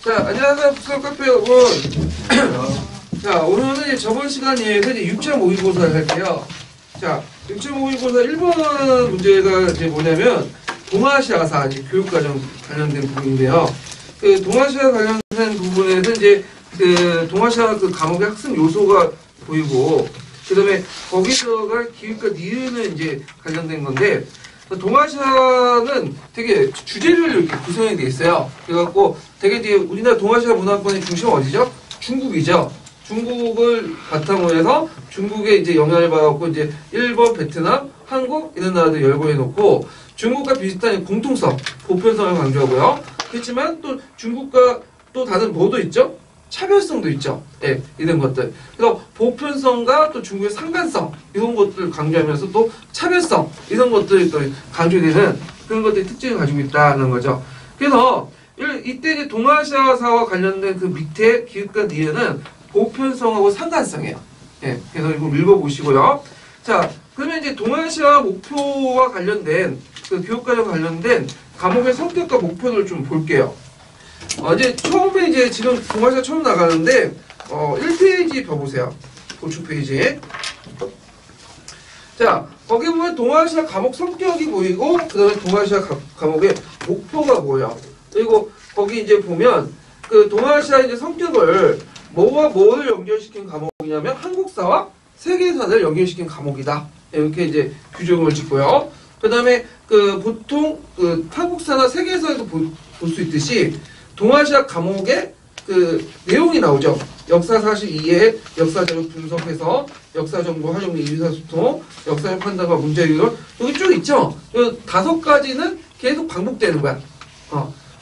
자, 안녕하세요. 북서 카페 여러분. 자, 오늘은 이제 저번 시간에 이제 6.5일고사를 할게요. 자, 6.5일고사 1번 문제가 이제 뭐냐면, 동아시아사, 교육과정 관련된 부분인데요. 그 동아시아 관련된 부분에서 이제 그 동아시아 그 과목의 학습 요소가 보이고, 그 다음에 거기서가 기획과 니은은 이제 관련된 건데, 동아시아는 되게 주제별로 이렇게 구성이 돼 있어요. 그래갖고 되게 이제 우리나라 동아시아 문화권의 중심 어디죠? 중국이죠. 중국을 바탕으로 해서 중국에 이제 영향을 받았고 이제 일본, 베트남, 한국 이런 나라들 열거해 놓고 중국과 비슷한 공통성, 보편성을 강조하고요. 그렇지만 또 중국과 또 다른 뭐도 있죠? 차별성도 있죠. 예, 이런 것들. 그래서 보편성과 또 중국의 상관성 이런 것들을 강조하면서 또 차별성 이런 것들이 또 강조되는 그런 것들이 특징을 가지고 있다는 거죠. 그래서 이때 이제 동아시아사와 관련된 그 밑에 기획과 니은은 보편성하고 상관성이에요. 예, 그래서 이거 읽어보시고요. 자, 그러면 이제 동아시아 목표와 관련된 그 교육과정 관련된 과목의 성격과 목표를 좀 볼게요. 이제 처음에 이제 지금 동아시아 처음 나가는데 1페이지 펴보세요. 보충 페이지에. 자, 거기 보면 동아시아 과목 성격이 보이고 그 다음에 동아시아 과목의 목표가 보여요. 그리고 거기 이제 보면 그 동아시아 이제 성격을 뭐와 뭐를 연결시킨 과목이냐면 한국사와 세계사를 연결시킨 과목이다. 이렇게 이제 규정을 짓고요. 그 다음에 그 보통 그 한국사나 세계사에서 볼 수 있듯이 동아시아 과목의 그 내용이 나오죠. 역사사실 이해, 역사적으로 분석해서 역사정보 활용 및 의사소통, 역사적 판단과 문제 해결 여기 쭉 있죠. 이 5가지는 계속 반복되는 거야.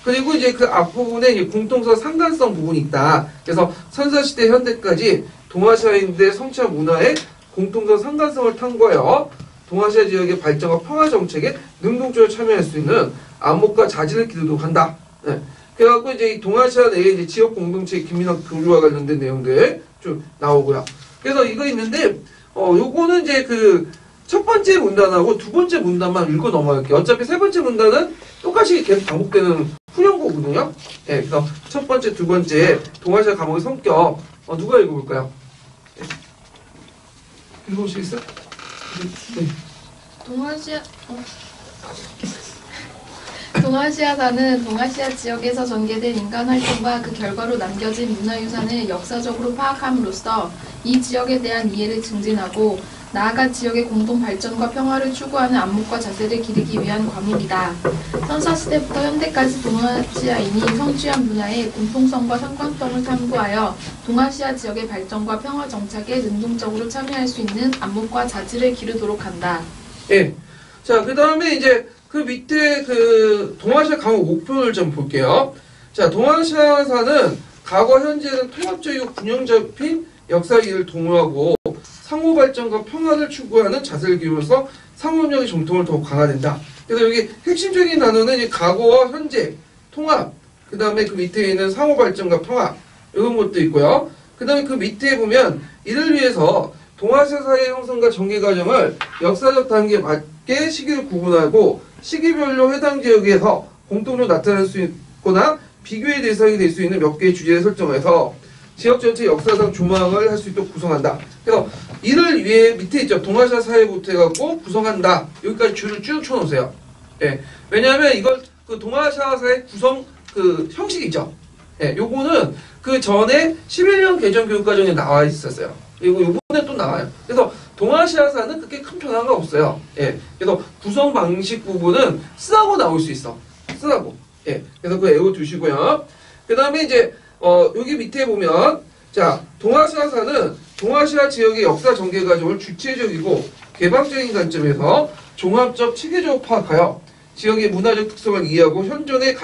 그리고 이제 그 앞부분에 이제 공통성 상관성 부분이 있다. 그래서 선사시대 현대까지 동아시아인들의 성취와 문화의 공통성 상관성을 탐구하여 동아시아 지역의 발전과 평화 정책에 능동적으로 참여할 수 있는 안목과 자질을 기르도록 한다. 네. 그래갖고 이제 이 동아시아 내에 이제 지역 공동체 긴밀한 교류와 관련된 내용들 좀 나오고요. 그래서 이거 있는데, 요거는 이제 그 첫 번째 문단하고 두 번째 문단만 읽고 넘어갈게요. 어차피 세 번째 문단은 똑같이 계속 반복되는 후렴구거든요. 네, 그래서 첫 번째, 두 번째 동아시아 과목의 성격, 누가 읽어볼까요? 네. 읽어보시겠어요? 네. 동아시아사는 동아시아 지역에서 전개된 인간 활동과 그 결과로 남겨진 문화유산을 역사적으로 파악함으로써 이 지역에 대한 이해를 증진하고 나아가 지역의 공동 발전과 평화를 추구하는 안목과 자세를 기르기 위한 과목이다. 선사시대부터 현대까지 동아시아인이 성취한 문화의 공통성과 상관성을 탐구하여 동아시아 지역의 발전과 평화 정착에 능동적으로 참여할 수 있는 안목과 자질을 기르도록 한다. 예. 자, 그 다음에 이제 그 밑에 그 동아시아 과목 목표를 좀 볼게요. 자, 동아시아사는 과거 현재는 통합적이고 균형 잡힌 역사 이해를 도모하고 상호 발전과 평화를 추구하는 자세를 기울여서 상호력의 정통을 더욱 강화된다. 그래서 여기 핵심적인 단어는 이제 과거와 현재 통합, 그 다음에 그 밑에 있는 상호 발전과 평화 이런 것도 있고요. 그 다음에 그 밑에 보면 이를 위해서 동아시아 사회 형성과 전개 과정을 역사적 단계에 맞게 시기를 구분하고 시기별로 해당 지역에서 공통적으로 나타날 수 있거나 비교의 대상이 될 수 있는 몇 개의 주제를 설정해서 지역 전체 역사상 조망을 할 수 있도록 구성한다. 그래서 이를 위해 밑에 있죠. 동아시아 사회부터 해갖고 구성한다. 여기까지 줄을 쭉 쳐놓으세요. 예. 왜냐하면 이걸 그 동아시아 사회 구성 그 형식이 있죠. 예. 요거는 그 전에 11년 개정 교육과정에 나와 있었어요. 그리고 요번에 또 나와요. 그래서 동아시아사는 그렇게 큰 변화가 없어요. 예. 그래서 구성 방식 부분은 쓰라고 나올 수 있어. 쓰라고. 예. 그래서 그거 외워두시고요. 그 다음에 이제 여기 밑에 보면 자, 동아시아사는 동아시아 지역의 역사 전개 과정을 주체적이고 개방적인 관점에서 종합적 체계적으로 파악하여 지역의 문화적 특성을 이해하고 현존의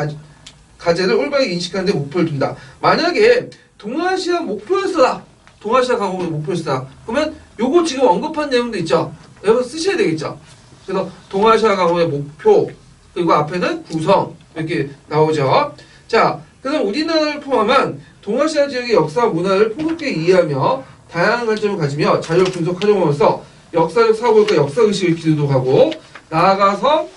가제를 올바르게 인식하는 데 목표를 둔다. 만약에 동아시아 목표를 쓰라. 동아시아 과목의 목표를 쓰라. 그러면 요거 지금 언급한 내용도 있죠. 여기서 쓰셔야 되겠죠. 그래서 동아시아 과목의 목표 그리고 앞에는 구성 이렇게 나오죠. 자, 그럼 우리나라를 포함한 동아시아 지역의 역사와 문화를 풍부하게 이해하며 다양한 관점을 가지며 자료를 분석 활용하면서 역사적 사고과 역사의식을 기르도록 하고 나아가서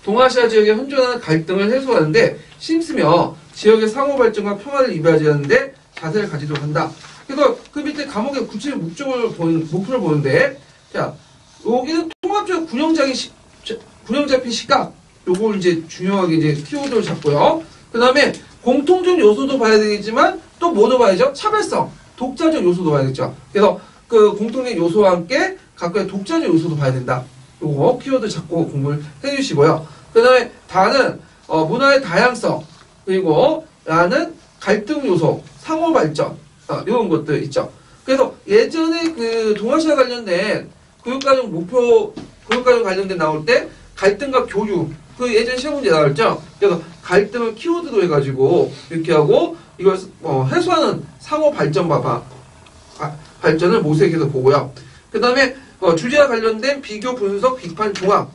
동아시아 지역의 현존하는 갈등을 해소하는데 힘쓰며 지역의 상호 발전과 평화를 이바지하는데 자세를 가지도록 한다. 그래서 그 밑에 과목의 구체적 목표를 보는데, 자, 여기는 통합적 균형 잡힌 시각, 요걸 이제 중요하게 이제 키워드를 잡고요. 그 다음에 공통적 요소도 봐야 되겠지만 또 뭐도 봐야죠? 차별성, 독자적 요소도 봐야겠죠. 그래서 그 공통적 요소와 함께 각각의 독자적 요소도 봐야 된다. 요거 키워드 잡고 공부를 해주시고요. 그 다음에 다는 문화의 다양성, 그리고 라는 갈등 요소, 상호 발전, 이런 것들 있죠. 그래서 예전에 그 동아시아 관련된 교육과정 관련된 나올 때 갈등과 교류, 그 예전 시험 문제 나왔죠. 그래서 갈등을 키워드로 해가지고 이렇게 하고 이걸 해소하는 상호 발전 발전을 모색해서 보고요. 그 다음에 주제와 관련된 비교, 분석, 비판, 종합.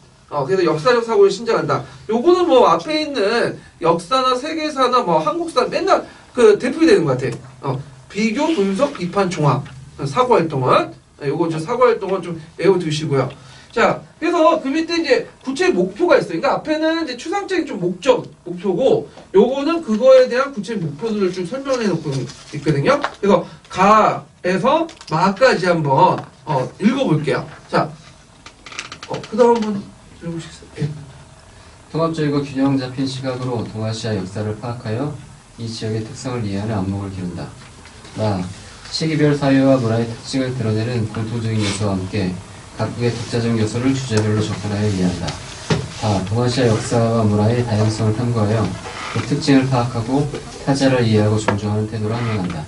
그래서 역사적 사고를 신장한다. 요거는 뭐 앞에 있는 역사나 세계사나 뭐 한국사 맨날 그 대표이 되는 것 같아. 비교, 분석, 비판, 종합. 사고 활동은 요거 좀 사고 활동은 좀 외워두시고요. 자, 그래서 그 밑에 이제 구체적 목표가 있어요. 그러니까 앞에는 이제 추상적인 좀 목표고, 요거는 그거에 대한 구체적 목표들을 좀 설명해 놓고 있거든요. 그래서 가에서 마까지 한번 읽어볼게요. 자, 그 다음 한번 들어보시겠어요? 예. 통합적이고 균형 잡힌 시각으로 동아시아 역사를 파악하여 이 지역의 특성을 이해하는 안목을 기른다. 시기별 사회와 문화의 특징을 드러내는 공통적인 요소와 함께 각국의 독자적 요소를 주제별로 접근하여 이해한다. 동아시아 역사와 문화의 다양성을 탐구하여 그 특징을 파악하고 타자를 이해하고 존중하는 태도로 항명한다.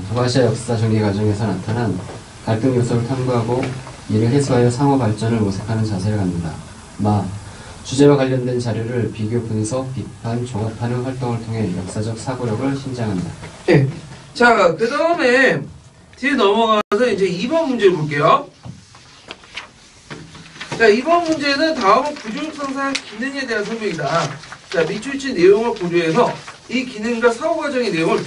동아시아 역사 전개 과정에서 나타난 갈등 요소를 탐구하고 이를 해소하여 상호 발전을 모색하는 자세를 갖는다. 주제와 관련된 자료를 비교, 분석, 비판, 종합하는 활동을 통해 역사적 사고력을 신장한다. 네. 자, 그 다음에 뒤에 넘어가서 이제 2번 문제 볼게요. 자, 2번 문제는 다음은 구조적 상상 기능에 대한 설명이다. 자, 밑줄치 내용을 고려해서 이 기능과 사고 과정의 내용을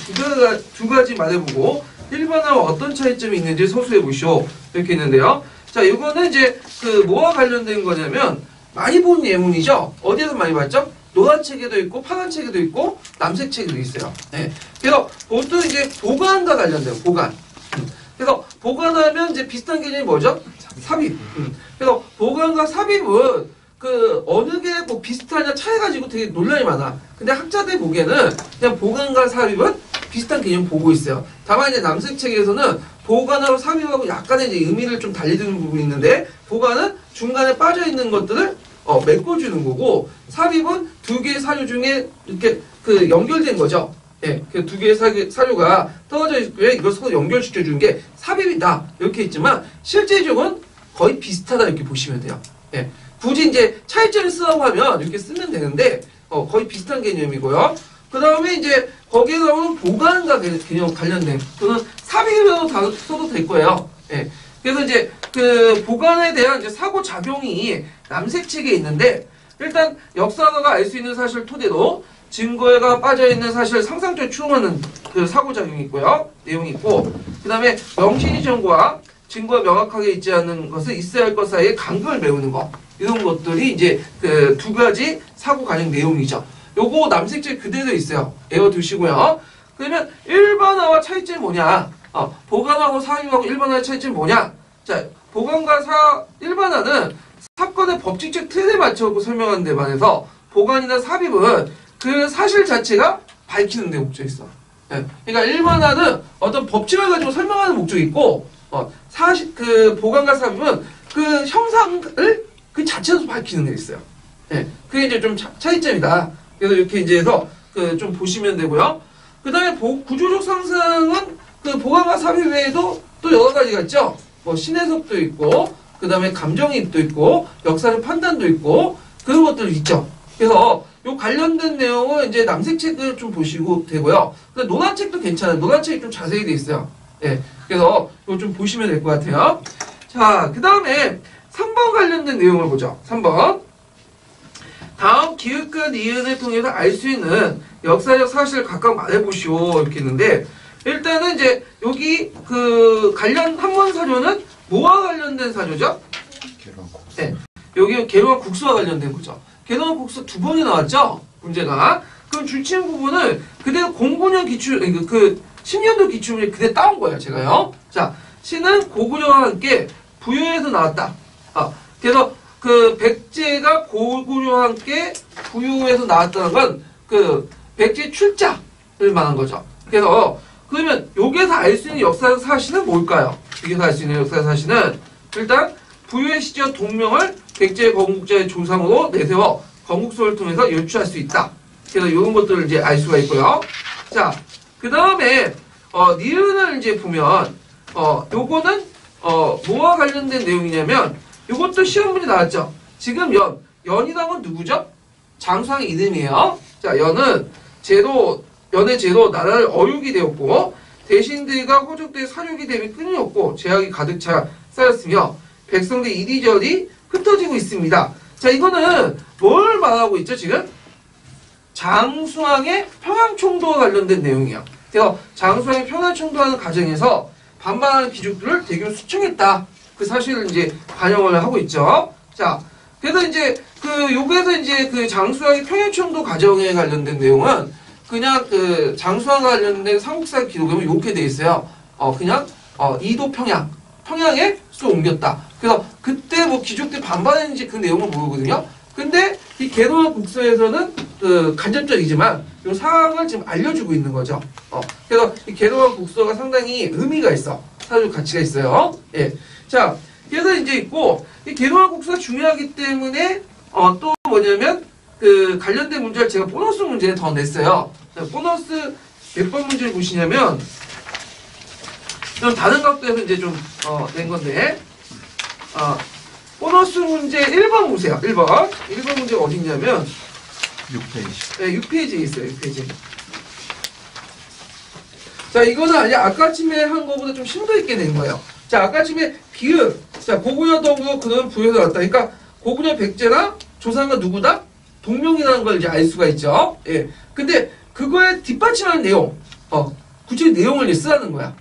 두 가지 말해보고 일반화와 어떤 차이점이 있는지 서술해 보시오. 이렇게 있는데요. 자, 이거는 이제 그 뭐와 관련된 거냐면 많이 본 예문이죠. 어디에서 많이 봤죠? 노란 책에도 있고 파란 책에도 있고 남색 책에도 있어요. 네. 그래서 보통 이제 보관과 관련돼요. 보관. 그래서 보관하면 이제 비슷한 개념이 뭐죠? 삽입. 그래서 보관과 삽입은 그 어느 게 뭐 비슷하냐 차이 가지고 되게 논란이 많아. 근데 학자들 보기에는 그냥 보관과 삽입은 비슷한 개념 보고 있어요. 다만 이제 남색 책에서는 보관하고 삽입하고 약간의 이제 의미를 좀 달리두는 부분이 있는데 보관은 중간에 빠져 있는 것들을 메꿔주는 거고 삽입은 두 개의 사료 중에 이렇게 그 연결된 거죠. 예, 그 두 개의 사료가 떨어져 있고요. 이걸 서로 연결시켜주는 게 삽입이다. 이렇게 있지만 실제적으로는 거의 비슷하다 이렇게 보시면 돼요. 예, 굳이 이제 차이점을 쓰라고 하면 이렇게 쓰면 되는데 거의 비슷한 개념이고요. 그 다음에 이제 거기에 나오는 보관과 개념 관련된 그는 삽입으로 써도 될 거예요. 예, 그래서 이제 그 보관에 대한 이제 사고 작용이 남색 책에 있는데 일단 역사가가 알 수 있는 사실 토대로 증거가 빠져있는 사실 상상적 추론하는 그 사고작용이 있고요. 내용이 있고 그 다음에 명시인 정보와 증거가 명확하게 있지 않는 것은 있어야 할 것 사이에 간극을 메우는 것 이런 것들이 이제 그 두 가지 사고 관련 내용이죠. 요거 남색책 그대로 있어요. 외워두시고요. 그러면 일반화와 차이점이 뭐냐? 보관하고 삽입하고 일반화의 차이점이 뭐냐? 자, 보관과 일반화는 사건의 법칙적 틀에 맞춰서 설명하는 데 반해서 보관이나 삽입은 그 사실 자체가 밝히는 데 목적이 있어. 예. 그러니까 일반화는 어떤 법칙을 가지고 설명하는 목적이 있고, 그 보관과 삽입은 그 형상을 그 자체에서 밝히는 데 있어요. 예. 그게 이제 좀 차이점이다. 그래서 이렇게 이제 해서 그 좀 보시면 되고요. 그 다음에 구조적 상승은 그 보관과 삽입 외에도 또 여러 가지가 있죠. 뭐 신해석도 있고, 그 다음에 감정이입도 있고, 역사적 판단도 있고, 그런 것들 있죠. 그래서 요 관련된 내용은 이제 남색 책을 좀 보시고 되고요. 근데 노란 책도 괜찮아요. 노란 책이 좀 자세히 돼 있어요. 예. 그래서 이거 좀 보시면 될 것 같아요. 자, 그 다음에 3번 관련된 내용을 보죠. 3번. 다음 기읍과 니은을 통해서 알 수 있는 역사적 사실을 각각 말해보시오. 이렇게 있는데, 일단은 이제 여기 그 관련 한문 사료는 뭐와 관련된 사료죠? 네. 여기 계룡한 국수와 관련된 거죠. 계룡한 국수 두 번이 나왔죠? 문제가. 그럼 줄치는 부분을 그대로 09년 기출, 10년도 기출문제 그대로 따온 거예요, 제가요. 자, 시는 고구려와 함께 부유에서 나왔다. 그래서 그 백제가 고구려와 함께 부유에서 나왔다는 건 그 백제 출자를 말한 거죠. 그래서 그러면 여기에서 알 수 있는 역사 사실은 뭘까요? 여기서 알 수 있는 역사 사실은 일단 부유의 시절 동명을 백제 건국자의 조상으로 내세워 건국서를 통해서 유추할 수 있다. 그래서 이런 것들을 이제 알 수가 있고요. 자, 그 다음에 니은을 이제 보면 요거는 뭐와 관련된 내용이냐면 요것도 시험 문제 나왔죠. 지금 연이라는 건 누구죠? 장수왕의 이름이에요. 자, 연은 연의 제도 나라를 어육이 되었고 대신들과 호족들의 사륙이 됨이 끊임없고 제약이 가득 쌓였으며 백성들의 이리저리 흩어지고 있습니다. 자, 이거는 뭘 말하고 있죠, 지금? 장수왕의 평양총도와 관련된 내용이에요. 그래서 장수왕의 평양총도하는 과정에서 반발하는 귀족들을 대규모 수청했다. 그 사실을 이제 반영을 하고 있죠. 자, 그래서 이제 요게서 이제 그 장수왕의 평양총도 과정에 관련된 내용은 그냥 그 장수왕과 관련된 삼국사 기록에 보면 이렇게 돼 있어요. 그냥 이도 평양에 또 옮겼다. 그래서 그때 뭐 귀족들이 반발했는지 그 내용은 모르거든요. 근데 이 개로와 국서에서는 간접적이지만 이 상황을 지금 알려주고 있는 거죠. 그래서 이 개로와 국서가 상당히 의미가 있어. 사회적 가치가 있어요. 예. 자, 그래서 이제 있고 이 개로와 국서가 중요하기 때문에 또 뭐냐면 그 관련된 문제를 제가 보너스 문제에 더 냈어요. 자, 보너스 몇 번 문제를 보시냐면 좀 다른 각도에서 이제 좀 낸 건데 보너스 문제 1번 보세요. 1번 문제가 어디 있냐면 6페이지. 네, 6페이지에 있어요. 6페이지. 자, 이거는 아까 아침에 한 거보다 좀 심도 있게 낸 거예요. 자, 아까 아침에 비읍. 자, 고구려 덕으로 그는 부여에서 났다. 그러니까 고구려 백제나 조상과 누구다? 동명이라는 걸 이제 알 수가 있죠. 예. 근데 그거에 뒷받침하는 내용, 구체적 내용을 이제 쓰라는 거야.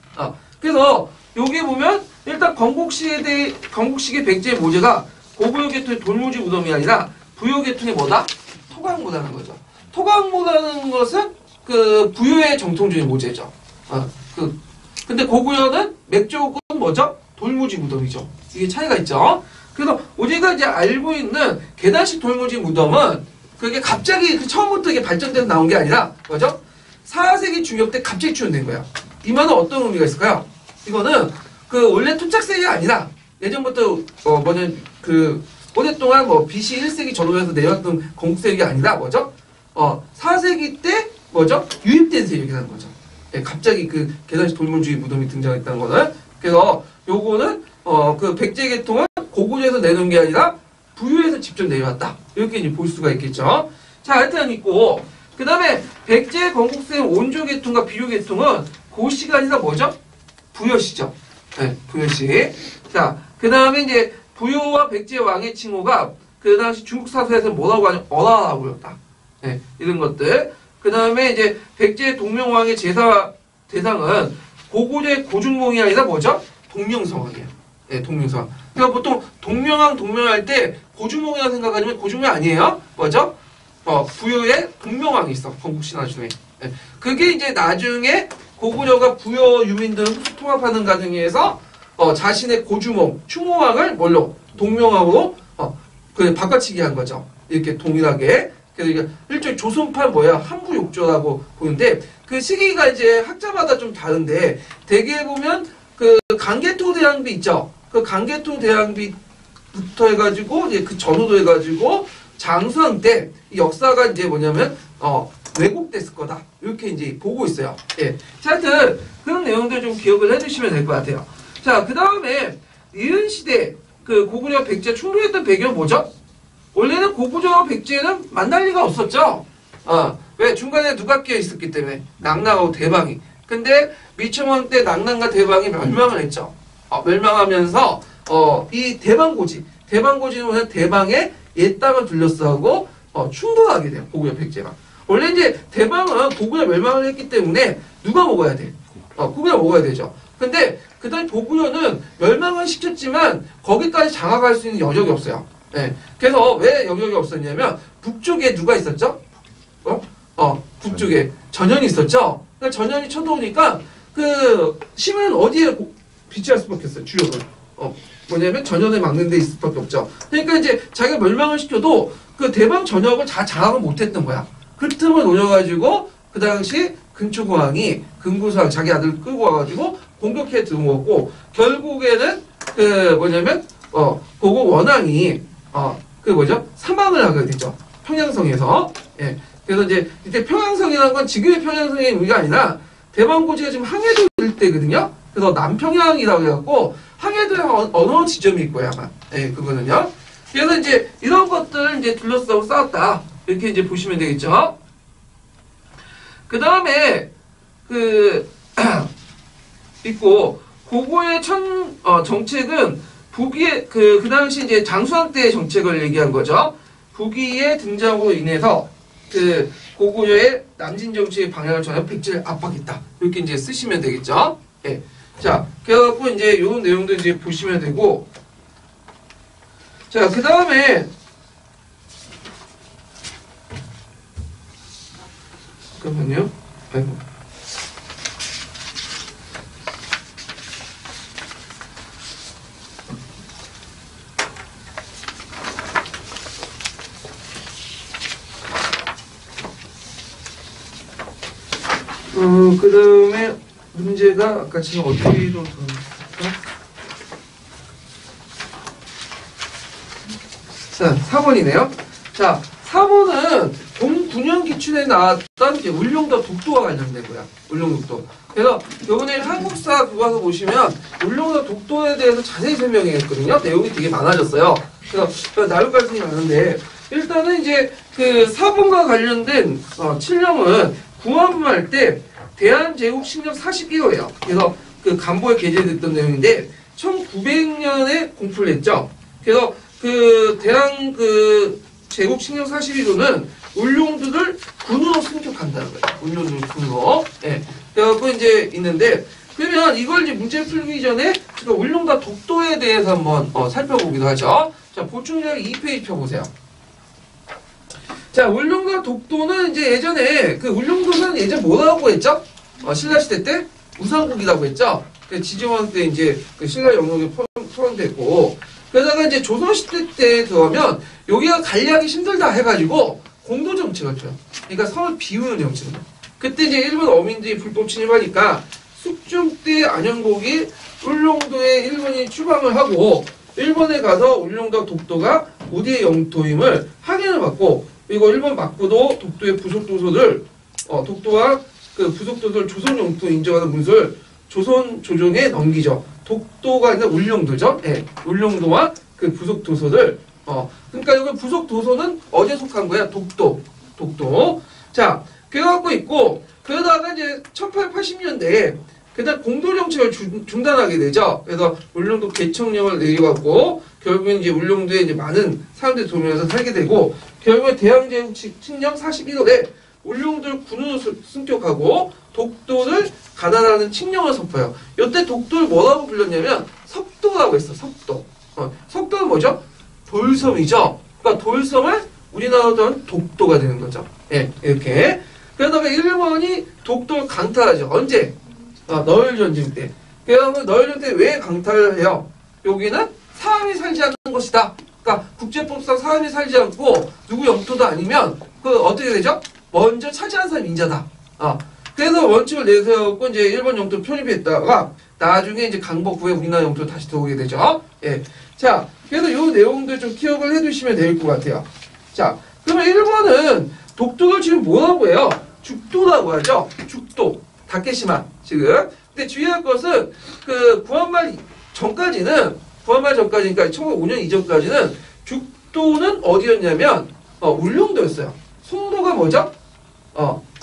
그래서 여기 보면 일단 건국식의 백제의 모제가 고구려 계통의 돌무지 무덤이 아니라 부여 계통의 뭐다? 토강모라는 거죠. 토강모라는 것은 그 부여의 정통적인 모제죠. 근데 고구려는 맥족은 뭐죠? 돌무지 무덤이죠. 이게 차이가 있죠. 그래서 우리가 이제 알고 있는 계단식 돌무지 무덤은 그게 갑자기 처음부터 이게 발전돼서 나온 게 아니라 뭐죠? 4세기 중엽 때 갑자기 출현된 거예요. 이 말은 어떤 의미가 있을까요? 이거는 그 원래 토착세기가 아니라 예전부터 오랫동안 BC 1세기 전후에서 내려왔던 건국세력이 아니라 뭐죠? 4세기 때 뭐죠? 유입된 세력이라는 거죠. 예, 갑자기 그 계단식 돌무지 무덤이 등장했다는 거는. 그래서 요거는 그 백제 계통은 고구려에서 내놓은 게 아니라 부유에서 직접 내려왔다. 이렇게 이제 볼 수가 있겠죠. 자, 하여튼 있고 그 다음에 백제 건국세 온조 계통과 비유 계통은 고시가 아니라 뭐죠? 부여시죠. 네, 부여시. 자, 그 다음에 이제 부여와 백제 왕의 칭호가 그 당시 중국 사서에서 뭐라고 하냐? 어라라고 불렀다. 네, 이런 것들. 그 다음에 이제 백제 동명왕의 대상은 고구려의 고중몽이 아니라 뭐죠? 동명성왕이에요. 네, 동명성왕. 그러니까 보통 동명할 때 고중몽이라고 생각하지만 고중몽이 아니에요. 뭐죠? 부여의 동명왕이 있어. 건국신 나중에. 네, 그게 이제 나중에 고구려가 부여 유민들을 통합하는 과정에서 자신의 고주몽, 충무왕을 뭘로? 동명왕으로 바꿔치기 한 거죠. 이렇게 동일하게. 그래서 이게 일종의 조선판 한부욕조라고 보는데 그 시기가 이제 학자마다 좀 다른데 대개 보면 그 강개토 대항비 있죠. 그 강개토 대항비부터 해가지고 이제 그 전후도 해가지고 장수왕 때 역사가 이제 뭐냐면 왜곡됐을 거다. 이렇게 이제 보고 있어요. 예. 자, 하여튼 그런 내용들 좀 기억을 해두시면 될 것 같아요. 자, 그 다음에 이은 시대 그 고구려 백제 충돌했던 배경은 뭐죠? 원래는 고구려와 백제는 만날 리가 없었죠. 왜? 중간에 누가 끼어 있었기 때문에 낙랑하고 대방이. 근데 미청왕 때 낙랑과 대방이 멸망을 했죠. 멸망하면서 이 대방고지는 뭐냐? 대방의 옛 땅을 둘러싸고 충돌하게 돼요. 고구려 백제가. 원래 이제 대방은 고구려 멸망을 했기 때문에 누가 먹어야 돼? 고구려 먹어야 되죠. 근데 그 당시 고구려는 멸망을 시켰지만 거기까지 장악할 수 있는 여력이 없어요. 네. 그래서 왜 여력이 없었냐면 북쪽에 누가 있었죠? 북쪽에 전현이 있었죠. 그러니까 전현이 쳐들어오니까 그 심은 어디에 비치할 수밖에 없어요. 주력을. 뭐냐면 전현을 막는 데 있을 수밖에 없죠. 그러니까 이제 자기가 멸망을 시켜도 그 대방 전역을 다 장악을 못했던 거야. 그 틈을 노려가지고 그 당시 근초공항이 금구수왕 자기 아들 끌고 와가지고 공격해 들어오고 결국에는 그 뭐냐면 고고 원왕이 그 뭐죠 사망을 하게 되죠. 평양성에서. 예. 그래서 이제 이때 평양성이라는 건 지금의 평양성의 의미가 아니라 대방고지가 지금 항해도 일대거든요. 그래서 남평양이라고 해갖고 항해도의 어느 지점이 있고요 아마. 예, 그거는요. 그래서 이제 이런 것들 이제 둘러싸고 싸웠다 이렇게 이제 보시면 되겠죠. 그 다음에 있고 고고의 정책은 북위의 그 당시 이제 장수왕 때의 정책을 얘기한 거죠. 북위의 등장으로 인해서 그 고구려의 남진 정치의 방향을 전혀 백지를 압박했다. 이렇게 이제 쓰시면 되겠죠. 예. 자, 그래갖고 이제 요 내용도 이제 보시면 되고. 자, 그 다음에 잠깐만요. 아이고. 그 다음에 문제가 아까 지금 어디로 들어갔죠? 자, 4번이네요. 자, 4번은 동군형 기춘에 나왔던 울릉도 독도와 관련된 거야. 울릉독도. 그래서 이번에 한국사 교과서 보시면 울릉도 독도에 대해서 자세히 설명했거든요. 내용이 되게 많아졌어요. 그래서 나올 가능성이 많은데 일단은 이제 그 4번과 관련된 칠령은 구한말 때 대한제국 식령 40기호예요. 그래서 그 간보에 게재됐던 내용인데 1900년에 공포를 했죠. 그래서 그 대한 그 제국 식령 41호는 울릉도를 군으로 승격한다는 거예요. 울릉도 군으로. 예. 그래갖고 이제 있는데 그러면 이걸 이제 문제 풀기 전에 제가 울릉도 독도에 대해서 한번 살펴보기도 하죠. 자, 보충자료 2페이지 펴보세요. 자, 울릉도 독도는 이제 예전에 그 울릉도는 예전 뭐라고 했죠? 신라시대 때 우상국이라고 했죠. 그 지지원 때 이제 그 신라 영역에 포함됐고, 그러다가 이제 조선시대 때 들어가면 여기가 관리하기 힘들다 해가지고 공도 정책을 펴요. 그러니까 성을 비우는 정책을. 그때 이제 일본 어민들이 불법 침입하니까 숙종 때 안현곡이 울릉도에 일본이 추방을 하고 일본에 가서 울릉도 독도가 우리의 영토임을 확인을 받고 그리고 일본 막부도 독도의 부속도서를 독도와 그 부속도서를 조선 영토 인정하는 문서를 조선 조정에 넘기죠. 독도가 아니라 울릉도죠. 예, 울릉도와 그 부속도서를 그러니까 여기 부속도서는 어디에 속한 거야? 독도. 자, 그래갖고 있고 그러다가 이제 1880년대에 그다음 공도정책을 중단하게 되죠. 그래서 울릉도 개청령을 내려갖고 결국엔 이제 울릉도에 이제 많은 사람들이 도면에서 살게 되고 결국에 대항제국 칙령 41월에 울릉도를 군으로 승격하고 독도를 가난하는 칙령을 선포해요. 이때 독도를 뭐라고 불렀냐면 석도라고 했어. 석도. 석도는 뭐죠? 돌섬이죠. 그러니까 돌섬을 우리나라도 독도가 되는 거죠. 예, 이렇게. 그러다가 일본이 독도를 강탈하죠. 언제? 너일전쟁 때. 그래서 너일전쟁 때 왜 강탈을 해요? 여기는 사람이 살지 않는 것이다. 그러니까 국제법상 사람이 살지 않고 누구 영토도 아니면 그 어떻게 되죠? 먼저 차지한 사람이 인자다. 그래서 원칙을 내세웠고 이제 일본 영토 편입했다가 나중에 이제 강복 후에 우리나라 영토 다시 들어오게 되죠. 예. 자, 그래서 이 내용들 좀 기억을 해두시면 될 것 같아요. 자, 그러면 일본은 독도를 지금 뭐라고 해요? 죽도라고 하죠. 죽도. 다케시마 지금. 근데 주의할 것은 그 구한말 전까지는 그러니까 1905년 이전까지는 죽도는 어디였냐면 울릉도였어요. 송도가 뭐죠?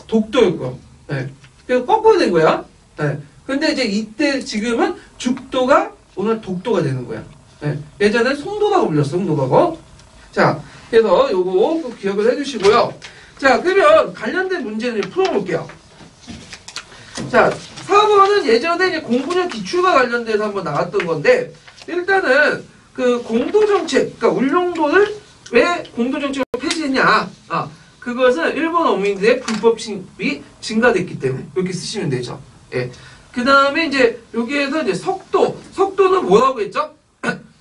독도였고. 네. 그래서 거꾸로 된 거야. 네. 근데 이제 이때 지금은 죽도가 오늘 독도가 되는 거야. 네. 예전에 송도라고 불렸어. 송도라고. 자, 그래서 요거 꼭 기억을 해주시고요. 자, 그러면 관련된 문제를 풀어볼게요. 자, 4번은 예전에 이제 공군형 기출과 관련돼서 한번 나왔던 건데, 일단은 그 공도정책, 그러니까 울릉도를 왜 공도정책을 폐지했냐? 그것은 일본 어민들의 불법 침입이 증가됐기 때문에 이렇게 쓰시면 되죠. 예. 그 다음에 이제 여기에서 이제 석도는 뭐라고 했죠?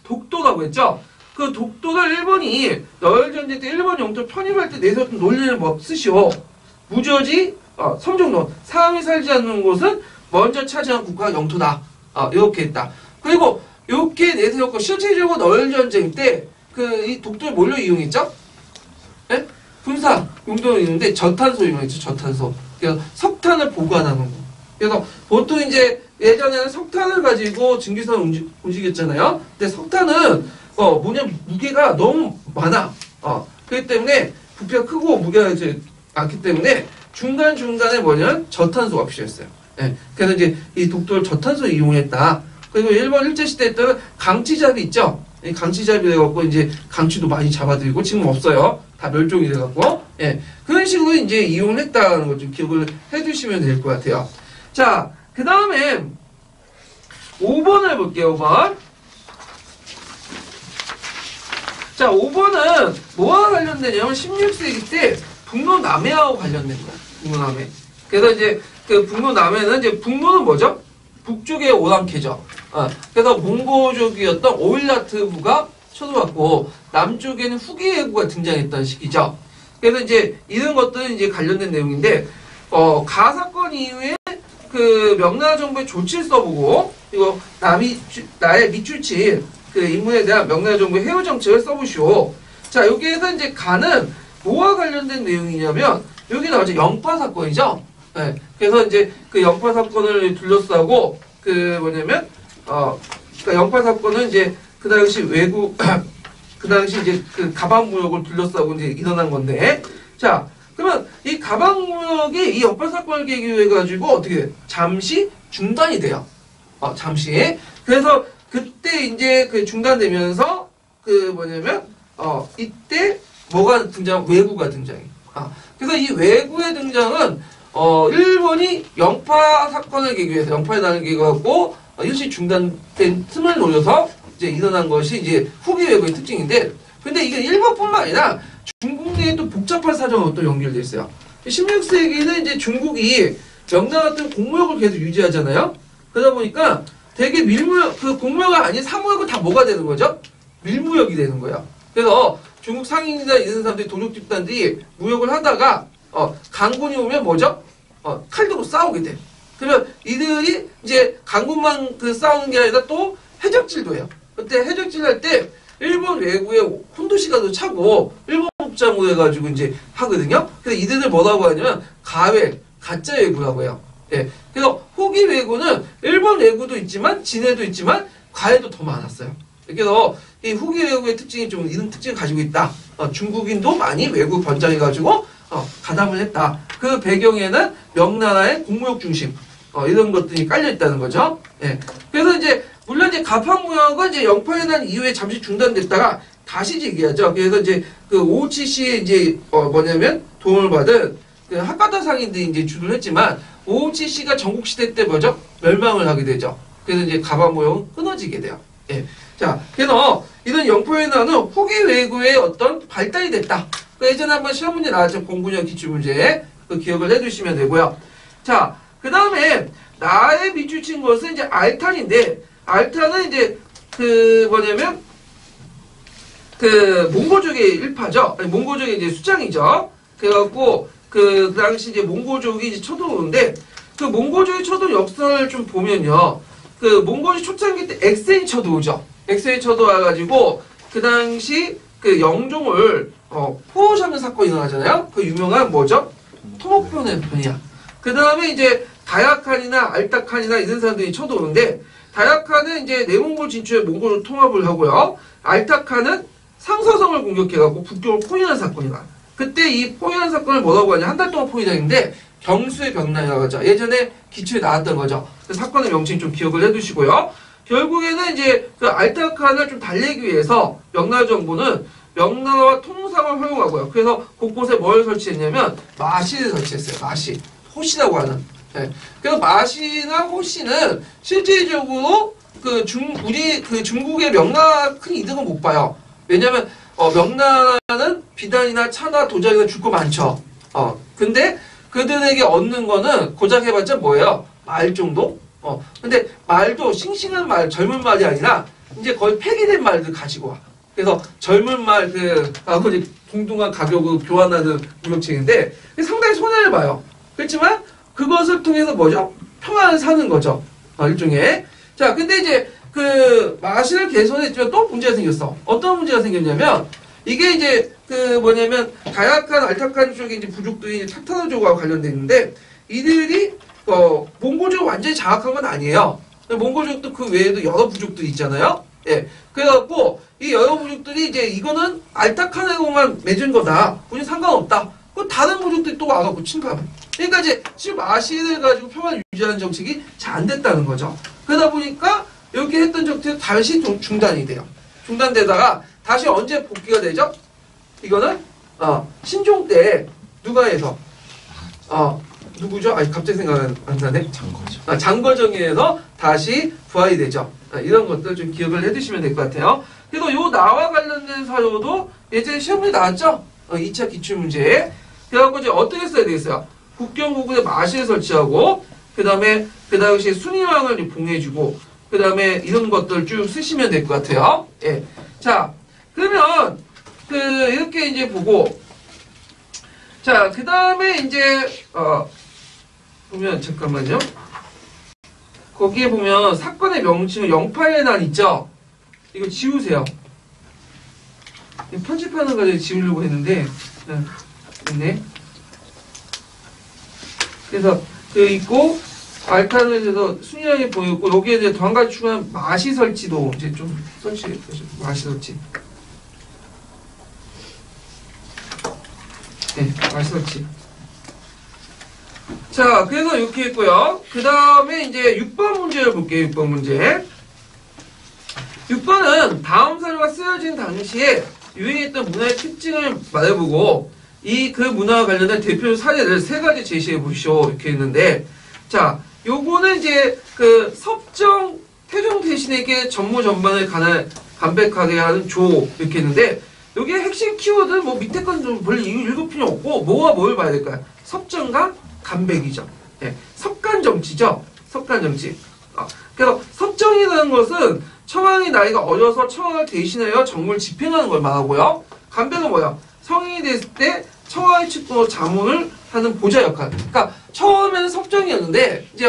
독도라고 했죠. 그 독도를 일본이 러일전쟁 때 일본 영토 편입할 때 내세웠던 논리를 뭐 쓰시오. 무저지, 섬정론, 사람이 살지 않는 곳은 먼저 차지한 국가가 영토다. 이렇게 했다. 그리고 이렇게 내세웠고 실질적으로 러일전쟁 때 그 이 독도를 뭘로 이용했죠? 예? 군사 용도로 있는데 저탄소 이용했죠. 저탄소. 그래서 석탄을 보관하는 거. 그래서 보통 이제 예전에는 석탄을 가지고 증기선을 움직였잖아요. 근데 석탄은 무게가 너무 많아. 그렇기 때문에 부피가 크고 무게가 이제 많기 때문에 중간중간에 뭐냐면 저탄소가 필요했어요. 예. 그래서 이제 이 독도를 저탄소에 이용했다. 그리고 일본 일제시대 때는 강치잡이 있죠? 이 강치잡이 돼갖고 이제 강치도 많이 잡아들이고 지금 없어요. 다 멸종이 돼갖고. 예. 그런 식으로 이제 이용을 했다는 걸 좀 기억을 해두시면 될 것 같아요. 자, 그 다음에 5번을 볼게요, 5번. 자, 5번은 뭐와 관련되냐면 16세기 때 북로 남해하고 관련된 거야. 북로 남해. 그래서 이제 그 북로 남해는 이제 북로는 뭐죠? 북쪽의 오랑캐죠. 그래서 몽고족이었던 오일라트부가 쳐들어왔고 남쪽에는 후기예구가 등장했던 시기죠. 그래서 이제 이런 것들은 이제 관련된 내용인데 가 사건 이후에 그 명나라 정부의 조치를 써보고 이거 나의 밑줄친 그 인물에 대한 명나라 정부의 해외 정책을 써보시오. 자, 여기에서 이제 가는 뭐와 관련된 내용이냐면 여기 나오죠. 영파 사건이죠. 네. 그래서 이제 그 영파 사건을 둘러싸고 그 뭐냐면 그러니까 영파 사건은 이제 그 당시 외국 그 당시 이제 그 가방 무역을 둘러싸고 이제 일어난 건데 자. 그러면 이 가방무역이 이 영파 사건을 계기로 해가지고 어떻게 돼? 잠시 중단이 돼요. 잠시. 그래서 그때 이제 그 중단되면서 그 뭐냐면 이때 뭐가 외구가 등장해. 그래서 이 외구의 등장은 일본이 영파 사건을 계기로 해서 영파에 나는 계기하고 일시 중단된 틈을 노려서 이제 일어난 것이 이제 후기 외구의 특징인데, 근데 이게 일본뿐만 아니라 중국 내에 또 복잡한 사정으로 또 연결돼 있어요. 16세기는 이제 중국이 명나라 같은 공무역을 계속 유지하잖아요. 그러다 보니까 되게 밀무역, 그 공무역이 아닌 사무역은 다 뭐가 되는 거죠? 밀무역이 되는 거예요. 그래서 중국 상인이나 이런 사람들이 도적 집단들이 무역을 하다가 강군이 오면 뭐죠? 칼 들고 싸우게 돼. 그러면 이들이 이제 강군만 그 싸우는 게 아니라 또 해적질도 해요. 그때 해적질 할 때 일본 외구에 혼도시가도 차고 일본 복장으로 해가지고 이제 하거든요. 그래서 이들을 뭐라고 하냐면 가짜 외구라고 해요. 예. 그래서 후기 외구는 일본 외구도 있지만 진해도 있지만 가해도 더 많았어요. 그래서 이 후기 외구의 특징이 좀 이런 특징을 가지고 있다. 중국인도 많이 외구 번장해가지고 가담을 했다. 그 배경에는 명나라의 공무역 중심 이런 것들이 깔려 있다는 거죠. 예. 그래서 이제 물론 이제 가판무역은 이제 영파에 난 이후에 잠시 중단됐다가 다시 재기하죠. 그래서 이제 그 오우치 씨의 이제 뭐냐면 도움을 받은 그 하카타 상인들이 이제 주도를 했지만 오우치 씨가 전국 시대 때 뭐죠? 멸망을 하게 되죠. 그래서 이제 가판무역은 끊어지게 돼요. 예. 자, 그래서 이런 영파에 나는 후기 외구의 어떤 발달이 됐다. 그 예전에 한번 시험 문제 나왔죠. 09년 기출문제. 그 기억을 해두시면 되고요. 자, 그 다음에 나의 밑줄 친 것은 이제 알탄인데, 알탄은 이제 그 뭐냐면 그 몽고족의 일파죠. 아니, 몽고족의 이제 수장이죠. 그래갖고 그 당시 이제 몽고족이 이제 쳐들어오는데 그 몽고족이 쳐들어온 역사를 좀 보면요. 그 몽고족 초창기 때 엑센이 쳐들어오죠. 엑센이 쳐들어와가지고 그 당시 그 영종을 포로잡는 사건이 일어나잖아요. 그 유명한 뭐죠? 토목변의 편이야. 그 다음에 이제 다야칸이나 알타칸이나 이런 사람들이 쳐들어오는데 다야칸은 이제 내몽골 진출에 몽골을 통합을 하고요. 알타칸은 상서성을 공격해갖고 북쪽을 포위한 사건이다. 그때 이 포위한 사건을 뭐라고 하냐? 한 달 동안 포위당했는데 경수의 병난이라고 하죠. 예전에 기초에 나왔던 거죠. 그 사건의 명칭 좀 기억을 해두시고요. 결국에는 이제 그 알타칸을 좀 달래기 위해서 명나라 정부는 명나라와 통상을 허용하고요. 그래서 곳곳에 뭘 설치했냐면 마시를 설치했어요. 마시. 호시라고 하는. 네. 그래서 마시나 호시는 실질적으로 우리 중국의 명나라 큰 이득은 못 봐요. 왜냐면 명나라는 비단이나 차나 도자기나 줄 거 많죠. 근데 그들에게 얻는 거는 고작 해봤자 뭐예요? 말 정도? 근데 말도 싱싱한 말, 젊은 말이 아니라 이제 거의 폐기된 말들 가지고 와. 그래서 젊은 말 하고 이제 동등한 가격으로 교환하는 무역책인데 상당히 손해를 봐요. 그렇지만 그것을 통해서 뭐죠? 평안을 사는 거죠. 일종의. 자, 근데 이제 그 마실을 개선했지만 또 문제가 생겼어. 어떤 문제가 생겼냐면 이게 이제 그 뭐냐면 다약한 알타칸 쪽에 이제 부족들이 이제 타타르족과 관련돼 있는데 이들이 몽골족을 완전히 장악한 건 아니에요. 몽골족도 그 외에도 여러 부족들이 있잖아요. 예. 그래갖고 이 여러 부족들이 이제 이거는 알타칸하고만 맺은 거다. 우리 상관없다. 그 다른 부족들이 또 와갖고 침범해. 그러니까 이제 지금 마실을 가지고 평화를 유지하는 정책이 잘 안 됐다는 거죠. 그러다 보니까 이렇게 했던 정책이 다시 중단이 돼요. 중단되다가 다시 언제 복귀가 되죠? 이거는 신종 때 누가 해서 누구죠? 갑자기 생각 안 나네. 장거죠. 장거정에서 다시 부활이 되죠. 이런 것들 좀 기억을 해두시면 될 것 같아요. 그리고 요 나와 관련된 사료도 예전에 시험에 나왔죠? 2차 기출문제에. 그래갖고 이제 어떻게 써야 되겠어요? 국경 부근에 마실 설치하고 그 당시에 순위왕을 봉해주고 그 다음에 이런 것들 쭉 쓰시면 될 것 같아요. 예. 자, 그러면 이렇게 이제 보고 자, 그 다음에 이제 보면 잠깐만요. 거기에 보면 사건의 명칭은 영파의 난 있죠? 이거 지우세요. 편집하는 거 지우려고 했는데 있네. 그래서 있고 알타르에서 순위하게 보였고 여기에 이제 더 한 가지 추가한 마시 설치도 이제 좀 마시 설치. 네, 마시 설치. 자, 그래서 이렇게 했고요. 그 다음에 이제 6번 문제를 볼게요. 6번 문제. 6번은 다음 사료가 쓰여진 당시에 유행했던 문화의 특징을 말해보고 그 문화와 관련된 대표 사례를 3가지 제시해 보시오. 이렇게 했는데 자, 요거는 이제 섭정 태종 대신에게 전무 전반을 간백하게 하는 조 이렇게 했는데 여기에 핵심 키워드는 뭐 밑에 건 좀 별로 읽을 필요 없고 뭐와 뭘 봐야 될까요? 섭정과 간백이죠. 네, 섭간정치죠. 섭간정치. 그래서 섭정이라는 것은 청왕의 나이가 어려서 청왕을 대신하여 정무를 집행하는 걸 말하고요. 간백은 뭐야? 성인이 됐을 때 청왕의 측도 자문을 하는 보좌 역할. 그러니까 처음에는 섭정이었는데 이제